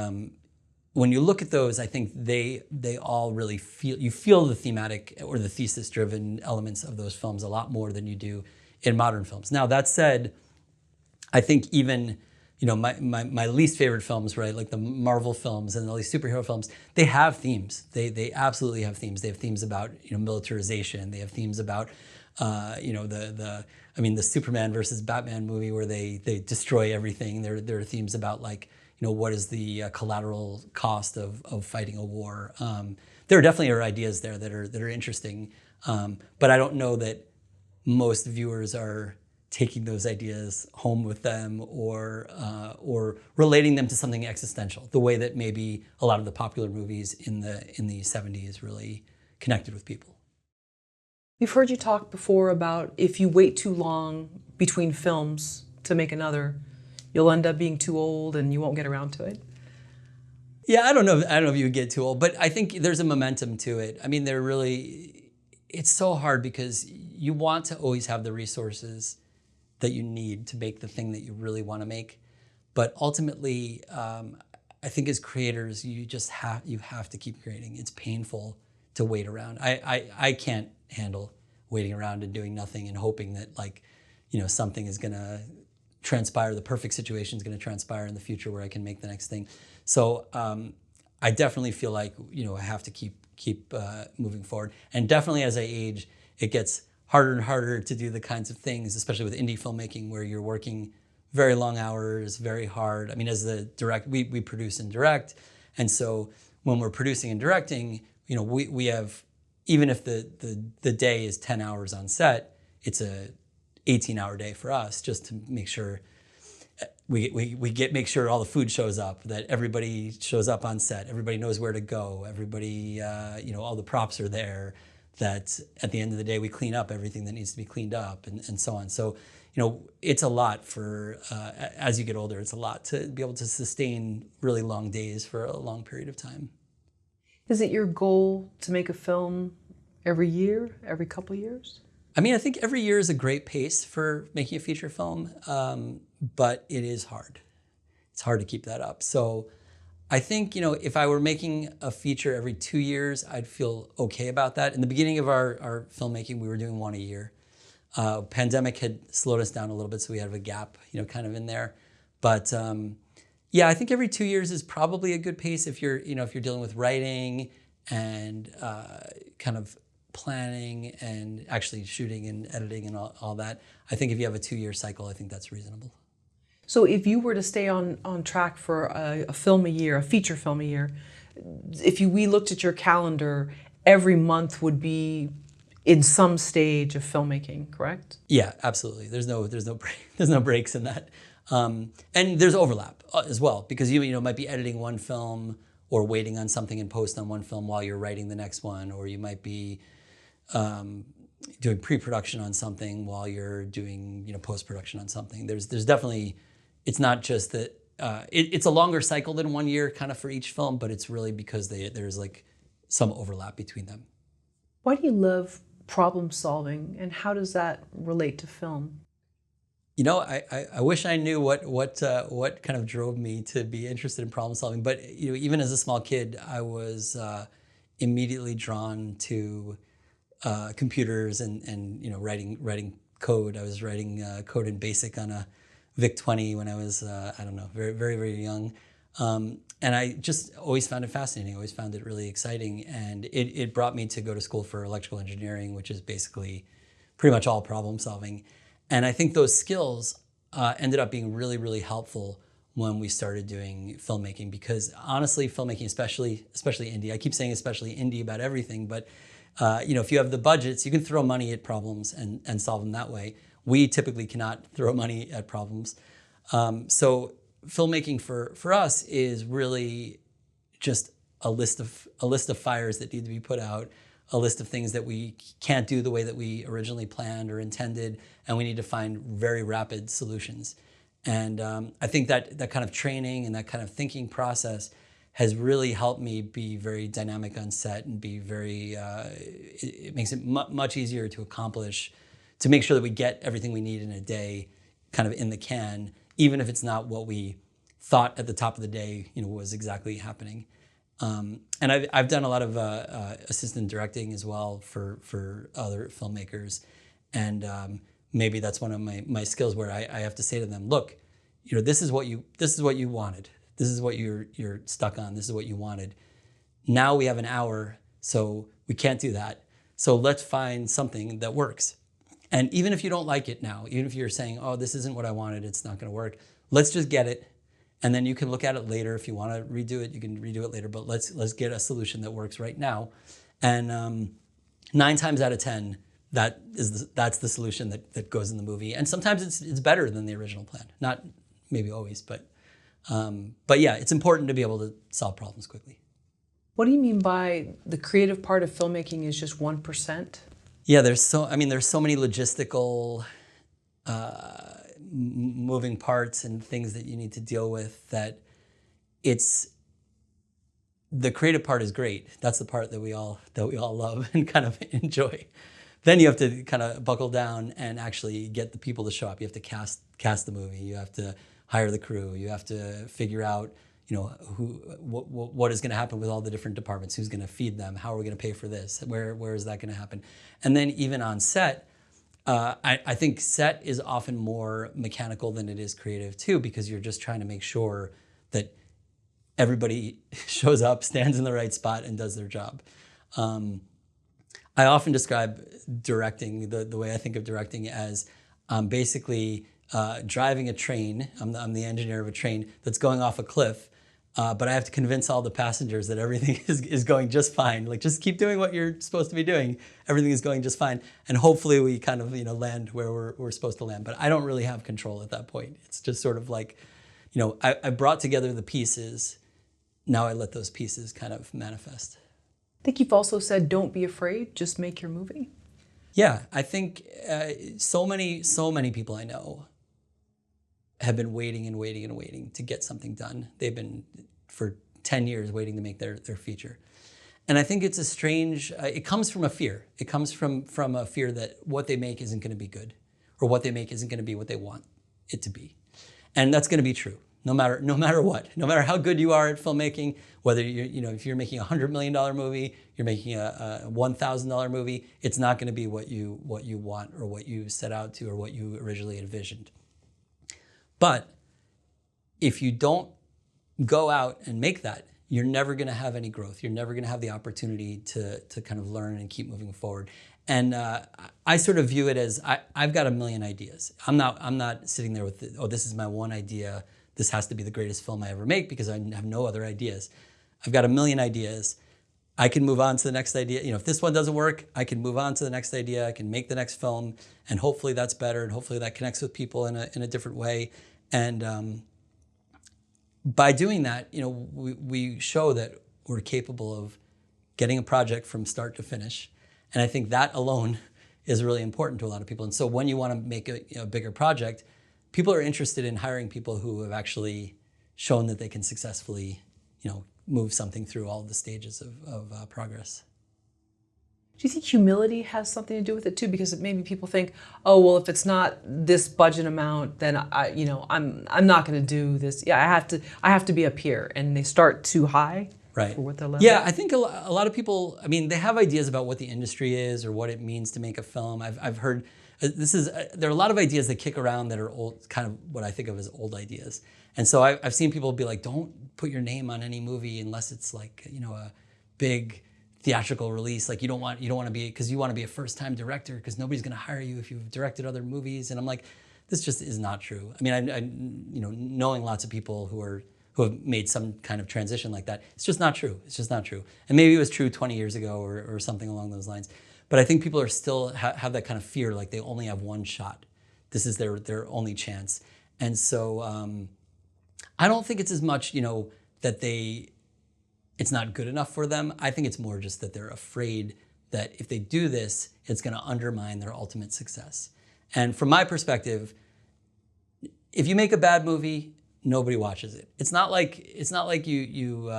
Speaker 2: when you look at those, I think they all really feel the thematic or the thesis-driven elements of those films a lot more than you do in modern films. Now, that said, I think even my least favorite films, right, like the Marvel films and all these superhero films, they have themes. They absolutely have themes. They have themes about militarization. They have themes about the Superman versus Batman movie where they destroy everything. There are themes about like what is the collateral cost of fighting a war. There definitely are ideas there that are interesting, but I don't know that most viewers are taking those ideas home with them or relating them to something existential, the way that maybe a lot of the popular movies in the 70s really connected with people.
Speaker 1: We've heard you talk before about if you wait too long between films to make another, you'll end up being too old and you won't get around to it.
Speaker 2: Yeah, I don't know if you would get too old, but I think there's a momentum to it. It's so hard because you want to always have the resources that you need to make the thing that you really want to make. But ultimately, I think as creators, you have to keep creating. It's painful to wait around. I can't handle waiting around and doing nothing and hoping that something is gonna transpire, the perfect situation is gonna transpire in the future where I can make the next thing. So I definitely feel like I have to keep moving forward. And definitely as I age, it gets harder and harder to do the kinds of things, especially with indie filmmaking, where you're working very long hours, very hard. I mean, as the we produce and direct, and so when we're producing and directing, we have, even if the day is 10 hours on set, it's a 18-hour day for us, just to make sure make sure all the food shows up, that everybody shows up on set, everybody knows where to go, everybody, all the props are there, that at the end of the day we clean up everything that needs to be cleaned up, and so on. So, it's a lot for, as you get older, it's a lot to be able to sustain really long days for a long period of time.
Speaker 1: Is it your goal to make a film every year, every couple of years?
Speaker 2: I mean, I think every year is a great pace for making a feature film, but it is hard. It's hard to keep that up. So I think, if I were making a feature every 2 years, I'd feel okay about that. In the beginning of our filmmaking, we were doing one a year. Pandemic had slowed us down a little bit, so we had a gap, kind of in there. But yeah, I think every 2 years is probably a good pace if you're dealing with writing and kind of planning and actually shooting and editing and all that. I think if you have a 2-year cycle, I think that's reasonable.
Speaker 1: So if you were to stay on track for a film a year, a feature film a year, we looked at your calendar, every month would be in some stage of filmmaking, correct?
Speaker 2: Yeah, absolutely. There's no breaks in that. And there's overlap as well, because you might be editing one film or waiting on something in post on one film while you're writing the next one, or you might be doing pre-production on something while you're doing post-production on something. There's definitely, it's not just that it's a longer cycle than 1 year kind of for each film, but it's really because there's like some overlap between them.
Speaker 1: Why do you love problem solving, and how does that relate to film?
Speaker 2: I wish I knew what kind of drove me to be interested in problem solving. But even as a small kid, I was immediately drawn to computers and writing code. I was writing code in BASIC on a VIC-20 when I was very, very, very young, and I just always found it fascinating. I always found it really exciting, and it brought me to go to school for electrical engineering, which is basically pretty much all problem solving. And I think those skills ended up being really, really helpful when we started doing filmmaking, because honestly, filmmaking, especially indie, I keep saying especially indie about everything, but if you have the budgets, you can throw money at problems and solve them that way. We typically cannot throw money at problems. So filmmaking for us is really just a list of fires that need to be put out, a list of things that we can't do the way that we originally planned or intended, and we need to find very rapid solutions. And I think that kind of training and that kind of thinking process has really helped me be very dynamic on set and be very, it makes it much easier to accomplish, to make sure that we get everything we need in a day kind of in the can, even if it's not what we thought at the top of the day, was exactly happening. And I've done a lot of assistant directing as well for other filmmakers, and maybe that's one of my skills where I have to say to them, look, this is what you wanted, this is what you're stuck on, this is what you wanted. Now we have an hour, so we can't do that. So let's find something that works. And even if you don't like it now, even if you're saying, oh, this isn't what I wanted, it's not going to work, let's just get it. And then you can look at it later. If you want to redo it, you can redo it later. But let's get a solution that works right now. And 9 times out of 10, that's the solution that goes in the movie. And sometimes it's better than the original plan. Not maybe always, but yeah, it's important to be able to solve problems quickly.
Speaker 1: What do you mean by the creative part of filmmaking is just 1%?
Speaker 2: Yeah, there's so many logistical moving parts and things that you need to deal with, that the creative part is great. That's the part that we all love and kind of enjoy. Then you have to kind of buckle down and actually get the people to show up. You have to cast the movie. You have to hire the crew. You have to figure out what is going to happen with all the different departments. Who's going to feed them? How are we going to pay for this? Where is that going to happen? And then even on set, I think set is often more mechanical than it is creative too, because you're just trying to make sure that everybody shows up, stands in the right spot, and does their job. I often describe directing, the way I think of directing, as basically driving a train. I'm the engineer of a train that's going off a cliff, but I have to convince all the passengers that everything is going just fine. Like, just keep doing what you're supposed to be doing. Everything is going just fine. And hopefully we kind of, land where we're supposed to land. But I don't really have control at that point. It's just sort of like, I brought together the pieces. Now I let those pieces kind of manifest.
Speaker 1: I think you've also said, don't be afraid, just make your movie.
Speaker 2: Yeah, I think so many people I know have been waiting and waiting and waiting to get something done. They've been for 10 years waiting to make their feature. And I think it's a strange, it comes from a fear. It comes from a fear that what they make isn't going to be good, or what they make isn't going to be what they want it to be. And that's going to be true. No matter what, no matter how good you are at filmmaking, whether if you're making $100 million movie, you're making a $1,000 movie, it's not going to be what you want, or what you set out to, or what you originally envisioned. But if you don't go out and make that, you're never going to have any growth. You're never going to have the opportunity to kind of learn and keep moving forward. And I sort of view it as I've got a million ideas. I'm not sitting there with this is my one idea. This has to be the greatest film I ever make, because I have no other ideas. I've got a million ideas. I can move on to the next idea. If this one doesn't work, I can move on to the next idea. I can make the next film, and hopefully that's better, and hopefully that connects with people in a different way. And by doing that, we show that we're capable of getting a project from start to finish. And I think that alone is really important to a lot of people. And so when you want to make a bigger project, people are interested in hiring people who have actually shown that they can successfully, move something through all the stages of progress.
Speaker 1: Do you think humility has something to do with it too? Because maybe people think, oh, well, if it's not this budget amount, then I'm not going to do this. Yeah, I have to be a peer, and they start too high.
Speaker 2: Right.
Speaker 1: For what they're level.
Speaker 2: Yeah, I think a lot of people, they have ideas about what the industry is, or what it means to make a film. I've heard there are a lot of ideas that kick around that are old, kind of what I think of as old ideas. And so I've seen people be like, don't put your name on any movie unless it's like, a big theatrical release. Like, you don't want to be, because you want to be a first-time director, because nobody's going to hire you if you've directed other movies. And I'm like, this just is not true. I knowing lots of people who have made some kind of transition like that, it's just not true. It's just not true. And maybe it was true 20 years ago or something along those lines. But I think people are still have that kind of fear, like they only have one shot. This is their only chance. And so I don't think it's as much, that it's not good enough for them. I think it's more just that they're afraid that if they do this, it's going to undermine their ultimate success. And from my perspective, if you make a bad movie, nobody watches it. It's not like you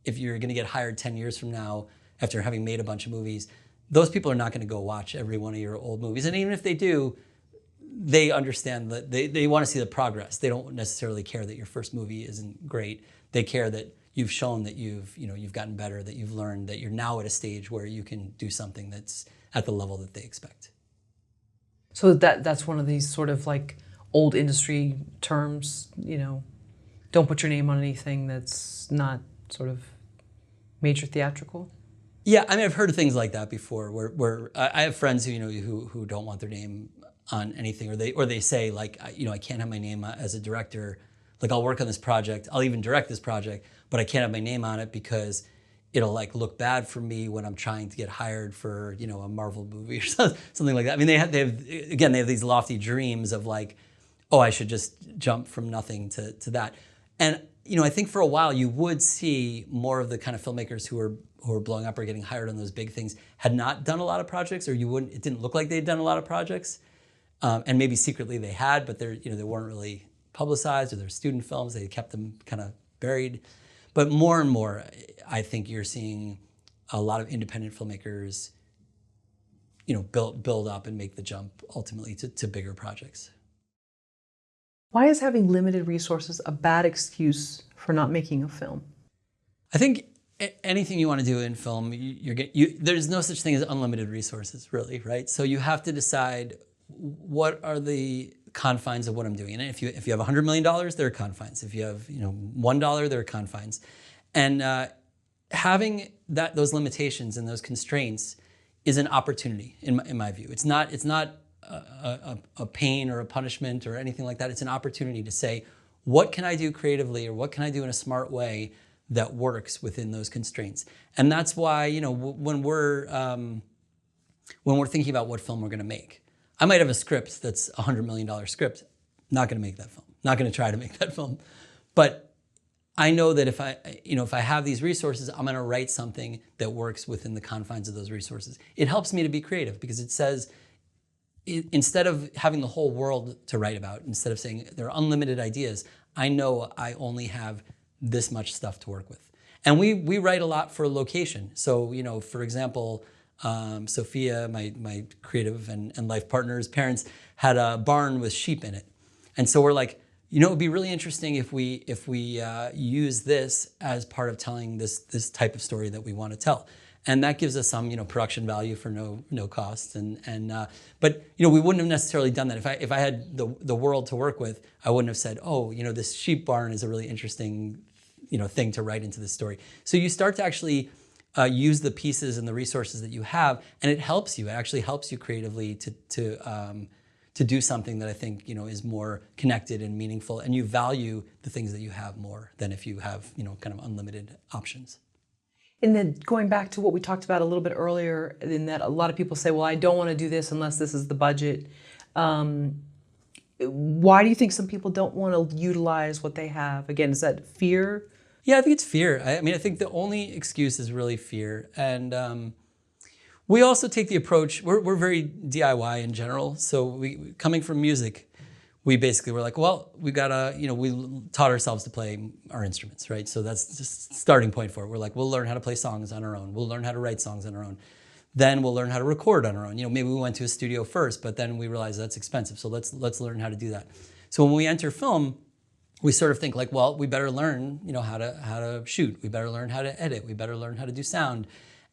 Speaker 2: if you're going to get hired 10 years from now after having made a bunch of movies, those people are not going to go watch every one of your old movies. And even if they do, they understand that they want to see the progress. They don't necessarily care that your first movie isn't great. They care that you've shown that you've gotten better, that you've learned, that you're now at a stage where you can do something that's at the level that they expect.
Speaker 1: So that's one of these sort of like old industry terms, don't put your name on anything that's not sort of major theatrical.
Speaker 2: Yeah, I've heard of things like that before, where I have friends who don't want their name on anything, or they say like, I can't have my name as a director. Like, I'll work on this project, I'll even direct this project, but I can't have my name on it because it'll like look bad for me when I'm trying to get hired for a Marvel movie or something like that. They have these lofty dreams of like, oh, I should just jump from nothing to that. And I think for a while you would see more of the kind of filmmakers who are blowing up or getting hired on those big things had not done a lot of projects, or it didn't look like they'd done a lot of projects. And maybe secretly they had, but they weren't really publicized, or they're student films. They kept them kind of buried. But more and more, I think you're seeing a lot of independent filmmakers, build up and make the jump ultimately to bigger projects.
Speaker 1: Why is having limited resources a bad excuse for not making a film?
Speaker 2: I think anything you want to do in film, there's no such thing as unlimited resources, really, right? So you have to decide what are the confines of what I'm doing. And if you have $100 million, there are confines. If you have $1, there are confines. And having those limitations and those constraints is an opportunity in my view. It's not a pain or a punishment or anything like that. It's an opportunity to say, what can I do creatively, or what can I do in a smart way that works within those constraints? And that's why, you know, when we're thinking about what film we're going to make, I might have a script that's a $100 million script. Not going to make that film. Not going to try to make that film. But I know that if I have these resources, I'm going to write something that works within the confines of those resources. It helps me to be creative because it says, instead of having the whole world to write about, instead of saying there are unlimited ideas, I know I only have this much stuff to work with. And we write a lot for location. So, you know, for example, Sophia, my creative and life partner's parents, had a barn with sheep in it. And so we're like, you know, it would be really interesting if we use this as part of telling this type of story that we want to tell. And that gives us some, you know, production value for no cost. But you know, we wouldn't have necessarily done that if I had the world to work with. I wouldn't have said, oh, you know, this sheep barn is a really interesting, you know, thing to write into this story. So you start to actually use the pieces and the resources that you have, and it helps you. It actually helps you creatively to do something that I think, you know, is more connected and meaningful, and you value the things that you have more than if you have, you know, kind of unlimited options.
Speaker 1: And then going back to what we talked about a little bit earlier, in that a lot of people say, well, I don't want to do this unless this is the budget. Why do you think some people don't want to utilize what they have? Again, is that fear?
Speaker 2: Yeah, I think it's fear. I mean, I think the only excuse is really fear. And we also take the approach, we're very DIY in general. So coming from music, we basically were like, well, we gotta, you know, we taught ourselves to play our instruments, right? So that's just starting point for it. We're like, we'll learn how to play songs on our own. We'll learn how to write songs on our own. Then we'll learn how to record on our own. You know, maybe we went to a studio first, but then we realized that's expensive. So let's learn how to do that. So when we enter film, we sort of think like, well, we better learn, you know, how to shoot. We better learn how to edit. We better learn how to do sound.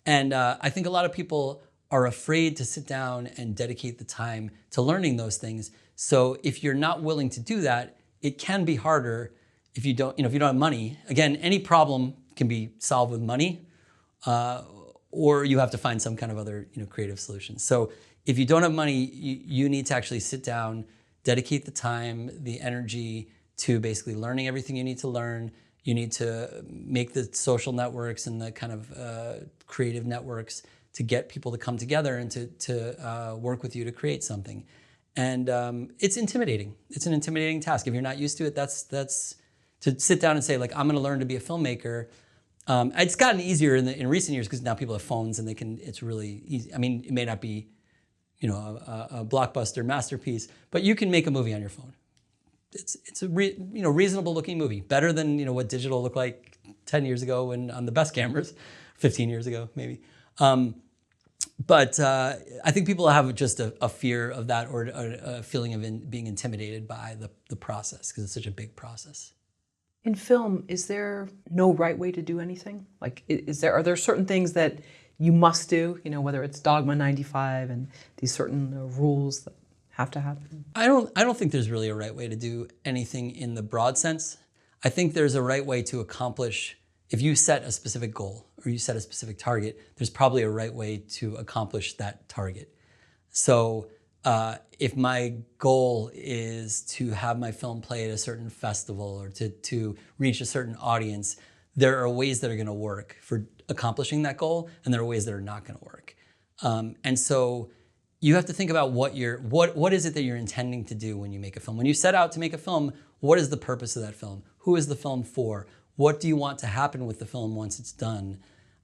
Speaker 2: And I think a lot of people are afraid to sit down and dedicate the time to learning those things. So if you're not willing to do that, it can be harder if you don't, if you don't have money. Again, any problem can be solved with money, or you have to find some kind of other, creative solution. So if you don't have money, you need to actually sit down, dedicate the time, the energy to basically learning everything you need to learn. You need to make the social networks and the kind of creative networks to get people to come together and to work with you to create something. And it's intimidating. It's an intimidating task. If you're not used to it, that's to sit down and say, like, I'm going to learn to be a filmmaker. It's gotten easier in recent years because now people have phones and it's really easy. I mean, it may not be, a blockbuster masterpiece, but you can make a movie on your phone. It's a reasonable looking movie, better than what digital looked like 10 years ago when on the best cameras, 15 years ago maybe. But I think people have just a fear of that, or a feeling of being intimidated by the process because it's such a big process.
Speaker 1: In film, is there no right way to do anything? Like, are there certain things that you must do? Whether it's Dogma 95 and these certain rules that have to happen?
Speaker 2: I don't think there's really a right way to do anything in the broad sense. I think there's a right way to accomplish. If you set a specific goal or you set a specific target, there's probably a right way to accomplish that target. So if my goal is to have my film play at a certain festival or to reach a certain audience, there are ways that are going to work for accomplishing that goal, and there are ways that are not going to work. And so you have to think about what is it that you're intending to do when you make a film. When you set out to make a film, what is the purpose of that film? Who is the film for? What do you want to happen with the film once it's done?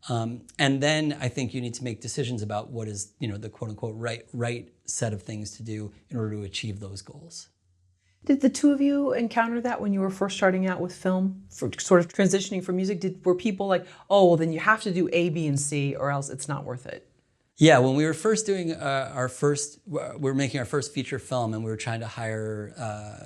Speaker 2: And then I think you need to make decisions about what is, the quote unquote right set of things to do in order to achieve those goals.
Speaker 1: Did the two of you encounter that when you were first starting out with film, for sort of transitioning from music? Were people like, oh, well, then you have to do A, B, and C, or else it's not worth it?
Speaker 2: Yeah, when we were first doing we were making our first feature film, and we were trying to hire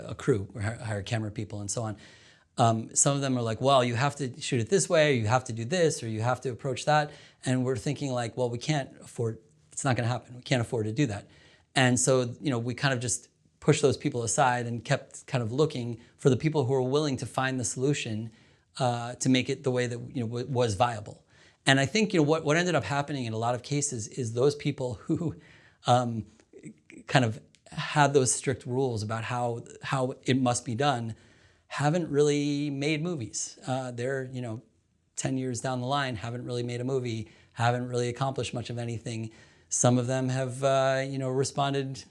Speaker 2: a crew, hire camera people and so on. Some of them are like, well, you have to shoot it this way, or you have to do this, or you have to approach that. And we're thinking like, well, we can't afford, it's not gonna happen. We can't afford to do that. And so, we kind of just pushed those people aside and kept kind of looking for the people who were willing to find the solution to make it the way that was viable. And I think what ended up happening in a lot of cases is those people who kind of had those strict rules about how it must be done haven't really made movies. They're 10 years down the line, haven't really made a movie, haven't really accomplished much of anything. Some of them have responded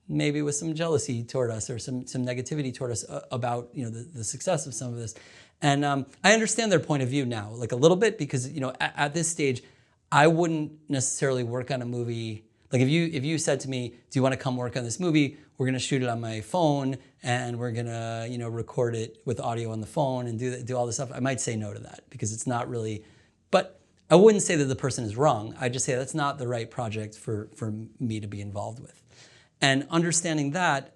Speaker 2: maybe with some jealousy toward us or some negativity toward us about the success of some of this. And I understand their point of view now, like a little bit, because at this stage, I wouldn't necessarily work on a movie. Like if you said to me, do you want to come work on this movie? We're gonna shoot it on my phone and we're gonna record it with audio on the phone and do all this stuff. I might say no to that because it's not really, but I wouldn't say that the person is wrong. I just say that's not the right project for me to be involved with. And understanding that,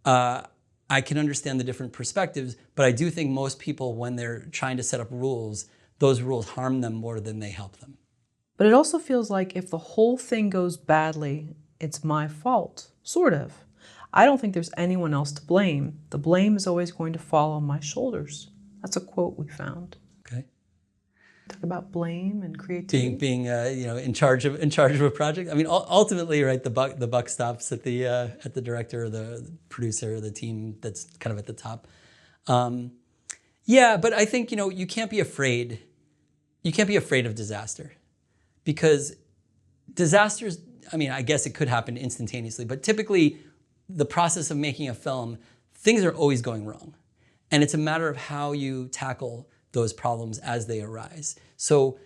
Speaker 2: I can understand the different perspectives, but I do think most people, when they're trying to set up rules, those rules harm them more than they help them.
Speaker 1: But it also feels like if the whole thing goes badly, it's my fault, sort of. I don't think there's anyone else to blame. The blame is always going to fall on my shoulders. That's a quote we found.
Speaker 2: Okay.
Speaker 1: Talk about blame and creativity.
Speaker 2: Being in charge of a project. I mean, ultimately, right, the buck stops at the director or the producer or the team that's kind of at the top. Yeah, but I think you can't be afraid. You can't be afraid of disaster, because disasters. I mean, I guess it could happen instantaneously, but typically, the process of making a film, things are always going wrong, and it's a matter of how you tackle those problems as they arise. So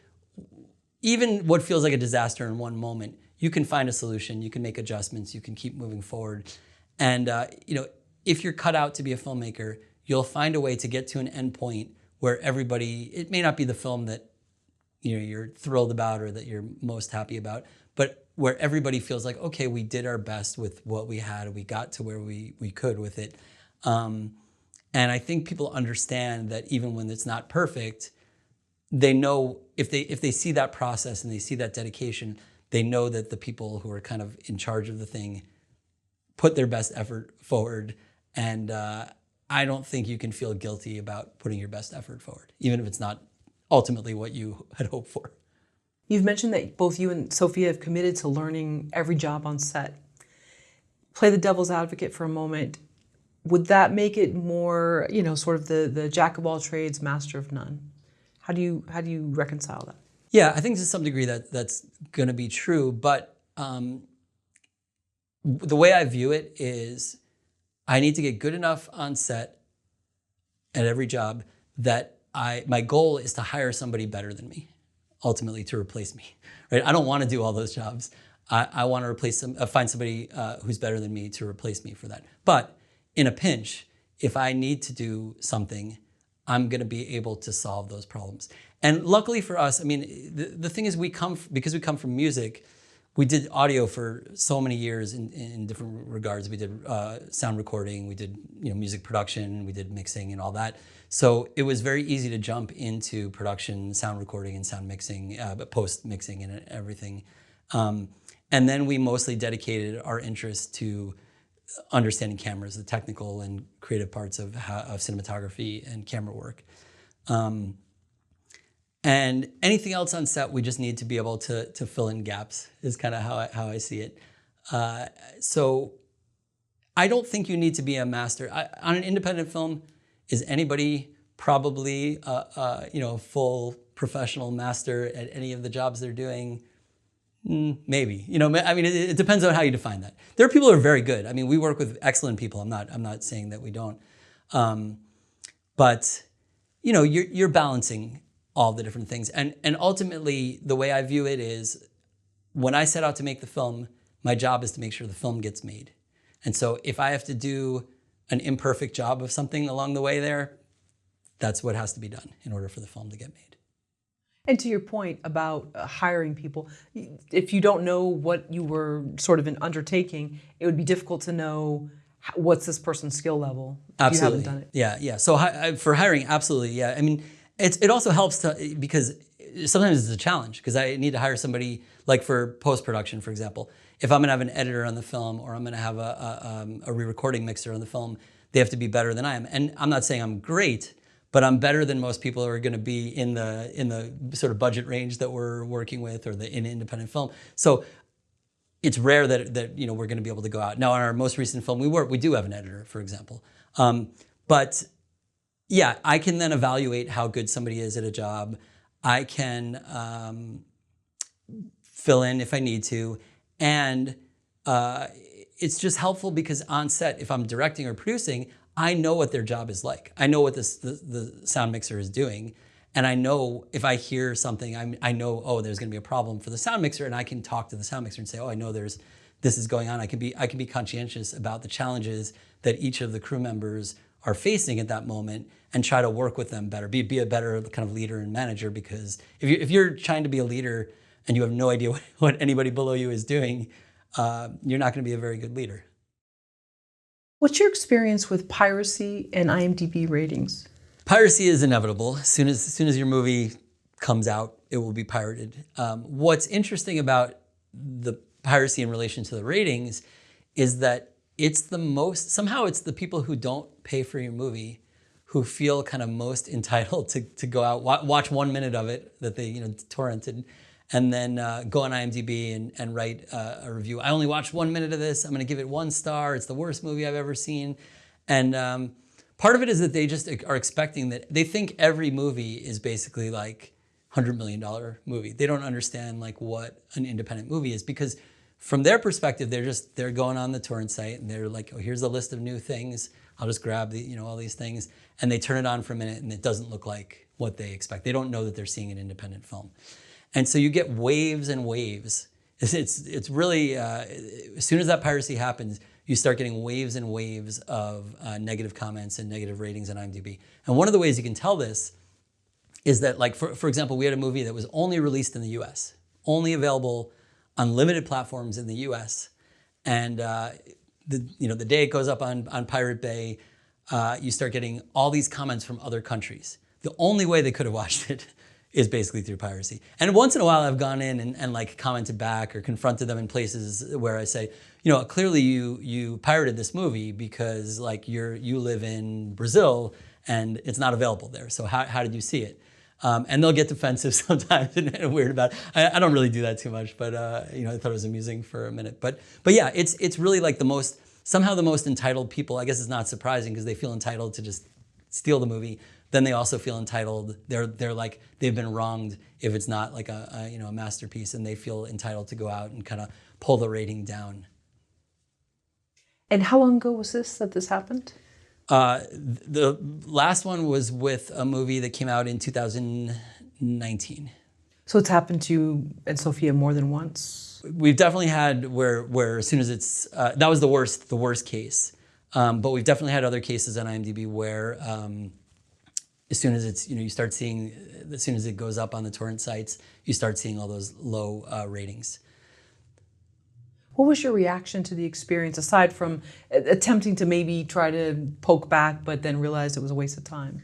Speaker 2: even what feels like a disaster in one moment, you can find a solution, you can make adjustments, you can keep moving forward. And if you're cut out to be a filmmaker, you'll find a way to get to an end point where everybody, it may not be the film that you're thrilled about or that you're most happy about, but where everybody feels like, okay, we did our best with what we had, we got to where we could with it. And I think people understand that even when it's not perfect, they know if they see that process and they see that dedication, they know that the people who are kind of in charge of the thing put their best effort forward. And I don't think you can feel guilty about putting your best effort forward, even if it's not ultimately what you had hoped for.
Speaker 1: You've mentioned that both you and Sophia have committed to learning every job on set. Play the devil's advocate for a moment. Would that make it more, sort of the jack of all trades, master of none? How do you reconcile that?
Speaker 2: Yeah, I think to some degree that's going to be true. But the way I view it is, I need to get good enough on set at every job that my goal is to hire somebody better than me, ultimately to replace me. Right? I don't want to do all those jobs. I want to find somebody who's better than me to replace me for that. But in a pinch, if I need to do something, I'm going to be able to solve those problems. And luckily for us, I mean, the thing is because we come from music, we did audio for so many years in different regards. We did sound recording, we did music production, we did mixing and all that. So it was very easy to jump into production, sound recording and sound mixing, post mixing and everything. And then we mostly dedicated our interest to understanding cameras, the technical and creative parts of cinematography and camera work. And anything else on set, we just need to be able to fill in gaps, is kind of how I see it. So I don't think you need to be a master. On an independent film, is anybody probably a full professional master at any of the jobs they're doing? Maybe. I mean, it depends on how you define that. There are people who are very good. I mean, we work with excellent people. I'm not saying that we don't. But you're balancing all the different things. And ultimately, the way I view it is, when I set out to make the film, my job is to make sure the film gets made. And so if I have to do an imperfect job of something along the way there, that's what has to be done in order for the film to get made.
Speaker 1: And to your point about hiring people, if you don't know what you were sort of undertaking, it would be difficult to know what's this person's skill level if
Speaker 2: Absolutely.
Speaker 1: you haven't done it.
Speaker 2: Yeah. So for hiring, absolutely, yeah. I mean, it also helps because sometimes it's a challenge, because I need to hire somebody, like for post-production, for example. If I'm going to have an editor on the film, or I'm going to have a re-recording mixer on the film, they have to be better than I am. And I'm not saying I'm great, but I'm better than most people who are going to be in the sort of budget range that we're working with, or in independent film. So it's rare that we're going to be able to go out. Now, on our most recent film, we do have an editor, for example. But yeah, I can then evaluate how good somebody is at a job. I can fill in if I need to, and it's just helpful because on set, if I'm directing or producing, I know what their job is like. I know what the sound mixer is doing. And I know if I hear something, I know, oh, there's going to be a problem for the sound mixer, and I can talk to the sound mixer and say, oh, I know this is going on. I can be conscientious about the challenges that each of the crew members are facing at that moment, and try to work with them better. Be a better kind of leader and manager, because if you're trying to be a leader and you have no idea what anybody below you is doing, you're not going to be a very good leader.
Speaker 1: What's your experience with piracy and IMDb ratings?
Speaker 2: Piracy is inevitable. As soon as your movie comes out, it will be pirated. What's interesting about the piracy in relation to the ratings is that somehow it's the people who don't pay for your movie who feel kind of most entitled to go out, watch 1 minute of it that they torrented, and then go on IMDb and write a review. I only watched 1 minute of this. I'm going to give it 1 star. It's the worst movie I've ever seen. And part of it is that they just are expecting that they think every movie is basically like $100 million movie. They don't understand like what an independent movie is, because from their perspective, they're going on the torrent site and they're like, oh, here's a list of new things. I'll just grab all these things, and they turn it on for a minute and it doesn't look like what they expect. They don't know that they're seeing an independent film. And so you get waves and waves. It's really, as soon as that piracy happens, you start getting waves and waves of negative comments and negative ratings on IMDb. And one of the ways you can tell this is that, like, for example, we had a movie that was only released in the US, only available on limited platforms in the US. And the day it goes up on Pirate Bay, you start getting all these comments from other countries. The only way they could have watched it is basically through piracy. And once in a while I've gone in and like commented back or confronted them in places where I say, clearly you pirated this movie because like you live in Brazil and it's not available there. So how did you see it? And they'll get defensive sometimes and weird about it. I don't really do that too much, but I thought it was amusing for a minute. But yeah, it's really like somehow the most entitled people. I guess it's not surprising because they feel entitled to just steal the movie. Then they also feel entitled. They're like they've been wronged if it's not like a masterpiece, and they feel entitled to go out and kind of pull the rating down.
Speaker 1: And how long ago was that this happened?
Speaker 2: The last one was with a movie that came out in 2019.
Speaker 1: So it's happened to you and Sophia more than once?
Speaker 2: We've definitely had where as soon as it's that was the worst case, but we've definitely had other cases on IMDb where as soon as it's you start seeing, as soon as it goes up on the torrent sites, you start seeing all those low ratings.
Speaker 1: What was your reaction to the experience, aside from attempting to maybe try to poke back, but then realized it was a waste of time?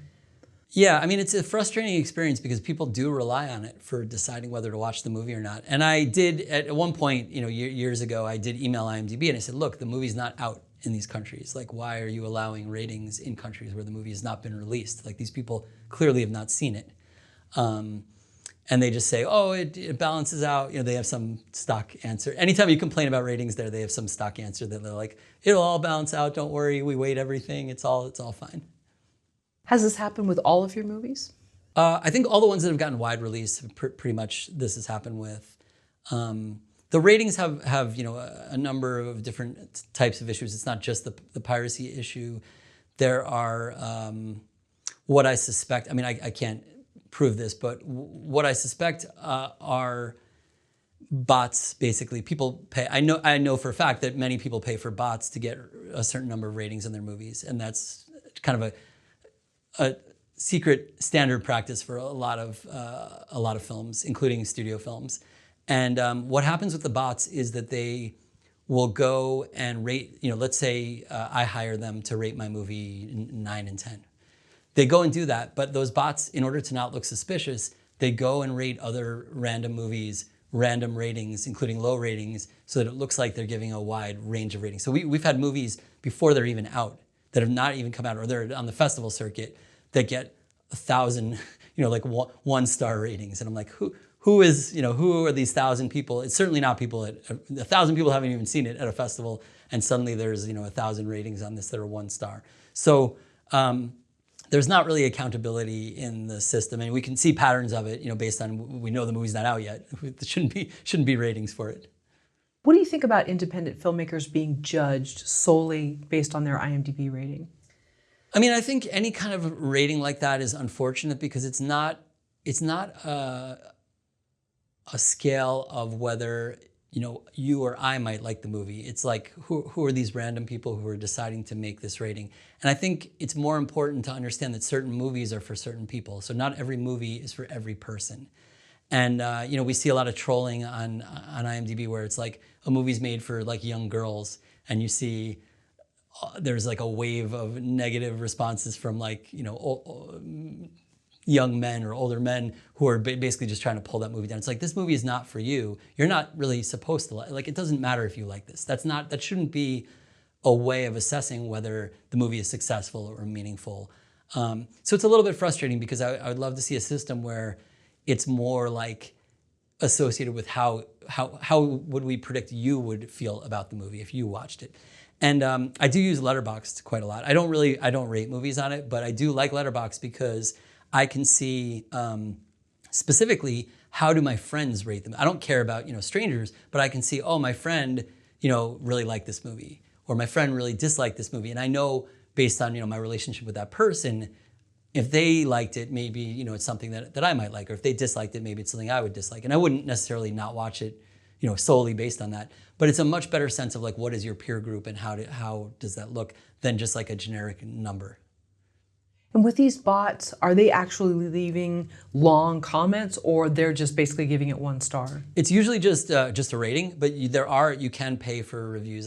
Speaker 2: Yeah, I mean, it's a frustrating experience because people do rely on it for deciding whether to watch the movie or not. And I did, at one point, years ago, I did email IMDb and I said, look, the movie's not out in these countries. Like, why are you allowing ratings in countries where the movie has not been released? Like, these people clearly have not seen it. And they just say, oh, it balances out. They have some stock answer. Anytime you complain about ratings there, they have some stock answer that they're like, it'll all balance out. Don't worry. We weighed everything. It's all fine.
Speaker 1: Has this happened with all of your movies?
Speaker 2: I think all the ones that have gotten wide release, pretty much this has happened with. The ratings have a number of different types of issues. It's not just the piracy issue. There are what I suspect. I mean, I can't prove this, but what I suspect are bots. Basically, people pay. I know for a fact that many people pay for bots to get a certain number of ratings in their movies, and that's kind of a secret standard practice for a lot of films, including studio films. And what happens with the bots is that they will go and rate, let's say I hire them to rate my movie 9 and 10. They go and do that, but those bots, in order to not look suspicious, they go and rate other random movies, random ratings, including low ratings, so that it looks like they're giving a wide range of ratings. So we've had movies before they're even out, that have not even come out, or they're on the festival circuit, that get 1,000, like 1-star ratings. And I'm like, who are these 1,000 people? It's certainly not people 1,000 people haven't even seen it at a festival. And suddenly there's, 1,000 ratings on this that are 1-star. So there's not really accountability in the system. And we can see patterns of it, based on, we know the movie's not out yet. There shouldn't be ratings for it.
Speaker 1: What do you think about independent filmmakers being judged solely based on their IMDb rating?
Speaker 2: I mean, I think any kind of rating like that is unfortunate because it's not a scale of whether you or I might like the movie. It's like who are these random people who are deciding to make this rating? And I think it's more important to understand that certain movies are for certain people. So not every movie is for every person. And we see a lot of trolling on IMDb where it's like a movie's made for like young girls, and you see there's like a wave of negative responses from like young men or older men who are basically just trying to pull that movie down. It's like, this movie is not for you. You're not really supposed to like it. Doesn't matter if you like this. That shouldn't be a way of assessing whether the movie is successful or meaningful. So it's a little bit frustrating because I would love to see a system where it's more like associated with how would we predict you would feel about the movie if you watched it. And I do use Letterboxd quite a lot. I don't rate movies on it, but I do like Letterboxd because I can see specifically how do my friends rate them. I don't care about strangers, but I can see, oh, my friend really liked this movie, or my friend really disliked this movie, and I know based on my relationship with that person, if they liked it, maybe it's something that I might like, or if they disliked it, maybe it's something I would dislike, and I wouldn't necessarily not watch it solely based on that. But it's a much better sense of like what is your peer group and how does that look than just like a generic number.
Speaker 1: And with these bots, are they actually leaving long comments, or they're just basically giving it 1 star?
Speaker 2: It's usually just a rating, but you can pay for reviews.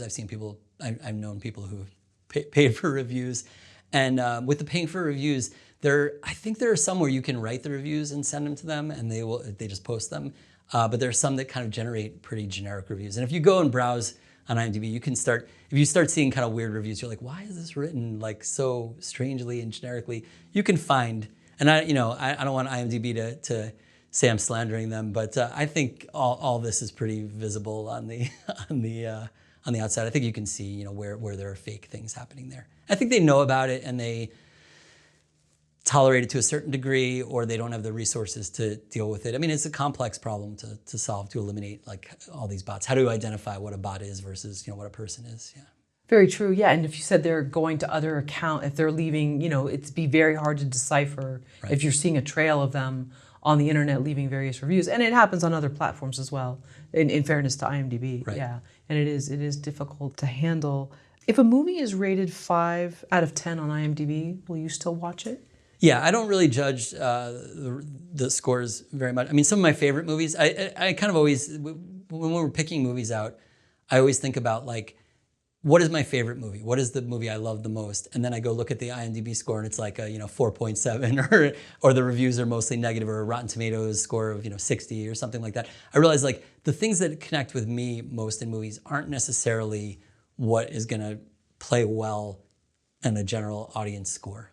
Speaker 2: I've known people who have paid for reviews, and with the paying for reviews, I think there are some where you can write the reviews and send them to them, and they just post them. But there are some that kind of generate pretty generic reviews. And if you go and browse on IMDb, if you start seeing kind of weird reviews, you're like, why is this written like so strangely and generically? You can find, and I don't want IMDb to say I'm slandering them, but I think all this is pretty visible on the outside. I think you can see where there are fake things happening there. I think they know about it and they tolerate it to a certain degree, or they don't have the resources to deal with it. I mean, it's a complex problem to solve, to eliminate like all these bots. How do you identify what a bot is versus what a person is? Yeah.
Speaker 1: Very true, yeah. And if you said they're going to other accounts, if they're leaving, it'd be very hard to decipher if you're seeing a trail of them on the internet leaving various reviews. And it happens on other platforms as well, in fairness to IMDb.
Speaker 2: Right.
Speaker 1: Yeah, and it is difficult to handle. If a movie is rated 5 out of 10 on IMDb, will you still watch it?
Speaker 2: Yeah, I don't really judge the scores very much. I mean, some of my favorite movies, I kind of always, when we're picking movies out, I always think about like, what is my favorite movie? What is the movie I love the most? And then I go look at the IMDb score and it's like a 4.7 or the reviews are mostly negative, or a Rotten Tomatoes score of 60 or something like that. I realize like the things that connect with me most in movies aren't necessarily what is going to play well in a general audience score.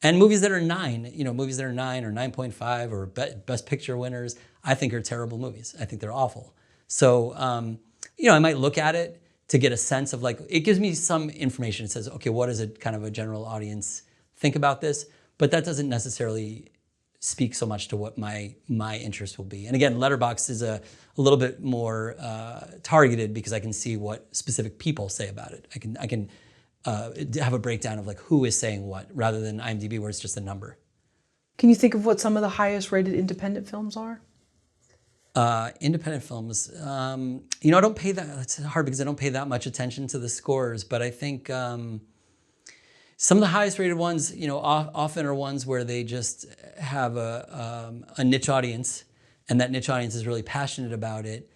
Speaker 2: And movies that are 9, movies that are 9 or 9.5 or Best Picture winners, I think are terrible movies. I think they're awful. So, I might look at it to get a sense of like, it gives me some information. It says, okay, what does a kind of a general audience think about this? But that doesn't necessarily speak so much to what my interest will be. And again, Letterboxd is a little bit more targeted because I can see what specific people say about it. I can have a breakdown of like who is saying what, rather than IMDb where it's just a number.
Speaker 1: Can you think of what some of the highest rated independent films are?
Speaker 2: Independent films, I don't pay that, it's hard because I don't pay that much attention to the scores, but I think some of the highest rated ones, often are ones where they just have a niche audience, and that niche audience is really passionate about it.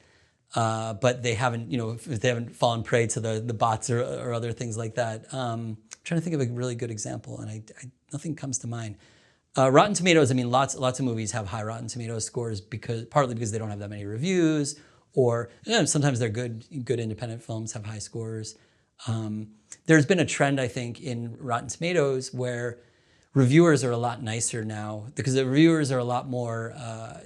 Speaker 2: But they haven't, if they haven't fallen prey to the bots or other things like that. I'm trying to think of a really good example, and nothing comes to mind. Rotten Tomatoes, I mean, lots of movies have high Rotten Tomatoes scores partly because they don't have that many reviews, or sometimes they're good independent films have high scores. There's been a trend, I think, in Rotten Tomatoes where reviewers are a lot nicer now because the reviewers are a lot more,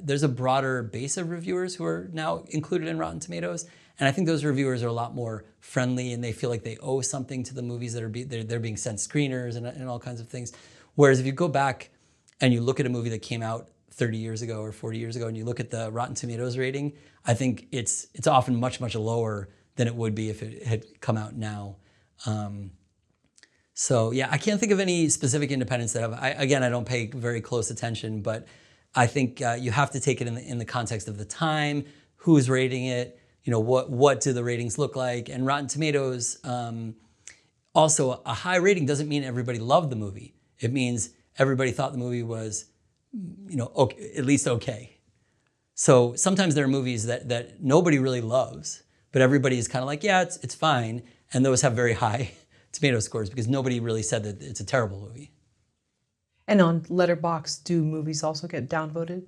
Speaker 2: there's a broader base of reviewers who are now included in Rotten Tomatoes. And I think those reviewers are a lot more friendly and they feel like they owe something to the movies that are they're being sent screeners and all kinds of things. Whereas if you go back and you look at a movie that came out 30 years ago or 40 years ago and you look at the Rotten Tomatoes rating, I think it's often much, much lower than it would be if it had come out now. So yeah, I can't think of any specific independents that have, I don't pay very close attention, but I think you have to take it in the context of the time, who's rating it, what do the ratings look like? And Rotten Tomatoes, also a high rating doesn't mean everybody loved the movie. It means everybody thought the movie was, okay, at least okay. So sometimes there are movies that nobody really loves, but everybody is kind of like, yeah, it's fine. And those have very high tomato scores because nobody really said that it's a terrible movie.
Speaker 1: And on Letterboxd, do movies also get downvoted?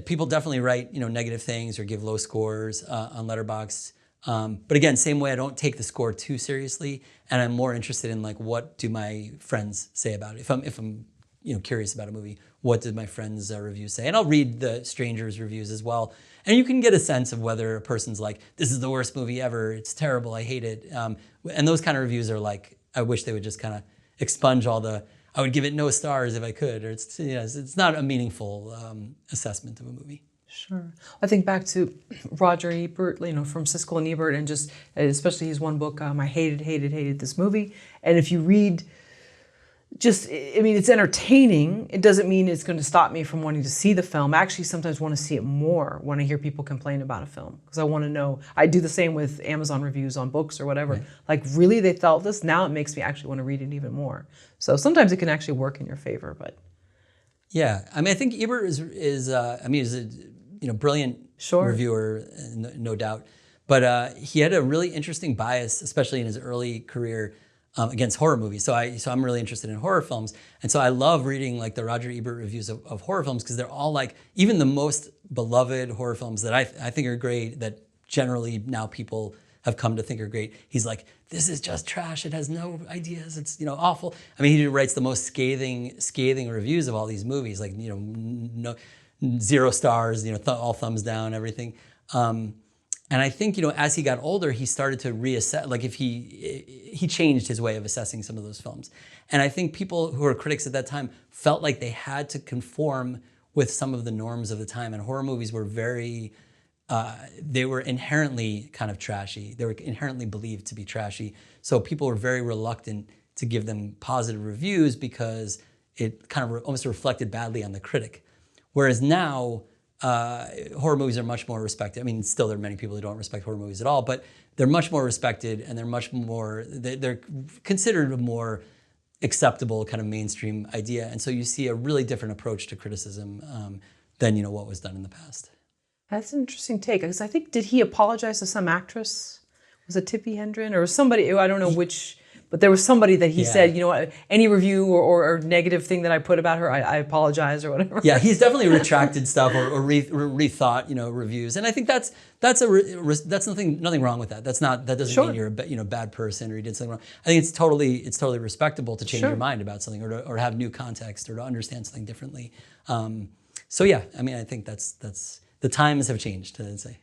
Speaker 2: People definitely write negative things or give low scores on Letterboxd. But again, same way, I don't take the score too seriously, and I'm more interested in like what do my friends say about it. If I'm curious about a movie, what did my friends' reviews say? And I'll read the strangers' reviews as well. And you can get a sense of whether a person's like, this is the worst movie ever, it's terrible, I hate it. And those kind of reviews are like, I wish they would just kind of expunge all the, I would give it no stars if I could, or it's not a meaningful assessment of a movie.
Speaker 1: Sure. I think back to Roger Ebert, from Siskel and Ebert, and just especially his one book, I hated this movie. And if you read, it's entertaining. It doesn't mean it's going to stop me from wanting to see the film. I actually sometimes want to see it more when I hear people complain about a film because I want to know. I do the same with Amazon reviews on books or whatever. Right. Like, really, they felt this? Now it makes me actually want to read it even more. So sometimes it can actually work in your favor, but.
Speaker 2: Yeah, I think Ebert is a brilliant reviewer, no doubt. But he had a really interesting bias, especially in his early career, against horror movies. So I'm really interested in horror films. And so I love reading like the Roger Ebert reviews of horror films because they're all like, even the most beloved horror films that I think are great, that generally now people have come to think are great. He's like, this is just trash. It has no ideas. It's awful. He writes the most scathing reviews of all these movies, like no 0 stars, all thumbs down, everything. And I think, as he got older, he started to reassess, like if he changed his way of assessing some of those films. And I think people who were critics at that time felt like they had to conform with some of the norms of the time. And horror movies were they were inherently kind of trashy. They were inherently believed to be trashy. So people were very reluctant to give them positive reviews because it kind of almost reflected badly on the critic. Whereas now, horror movies are much more respected. Still there are many people who don't respect horror movies at all, but they're much more respected and they're considered a more acceptable kind of mainstream idea. And so you see a really different approach to criticism than what was done in the past.
Speaker 1: That's an interesting take, because I think, did he apologize to some actress? Was it Tippi Hedren or somebody? I don't know which, but there was somebody that he said, any review or negative thing that I put about her, I apologize or whatever.
Speaker 2: Yeah, he's definitely retracted stuff or rethought, reviews, and I think that's nothing wrong with that. That doesn't mean you're a bad person or you did something wrong. I think it's totally respectable to change your mind about something or to have new context or to understand something differently. So yeah, I think that's the times have changed, I'd say.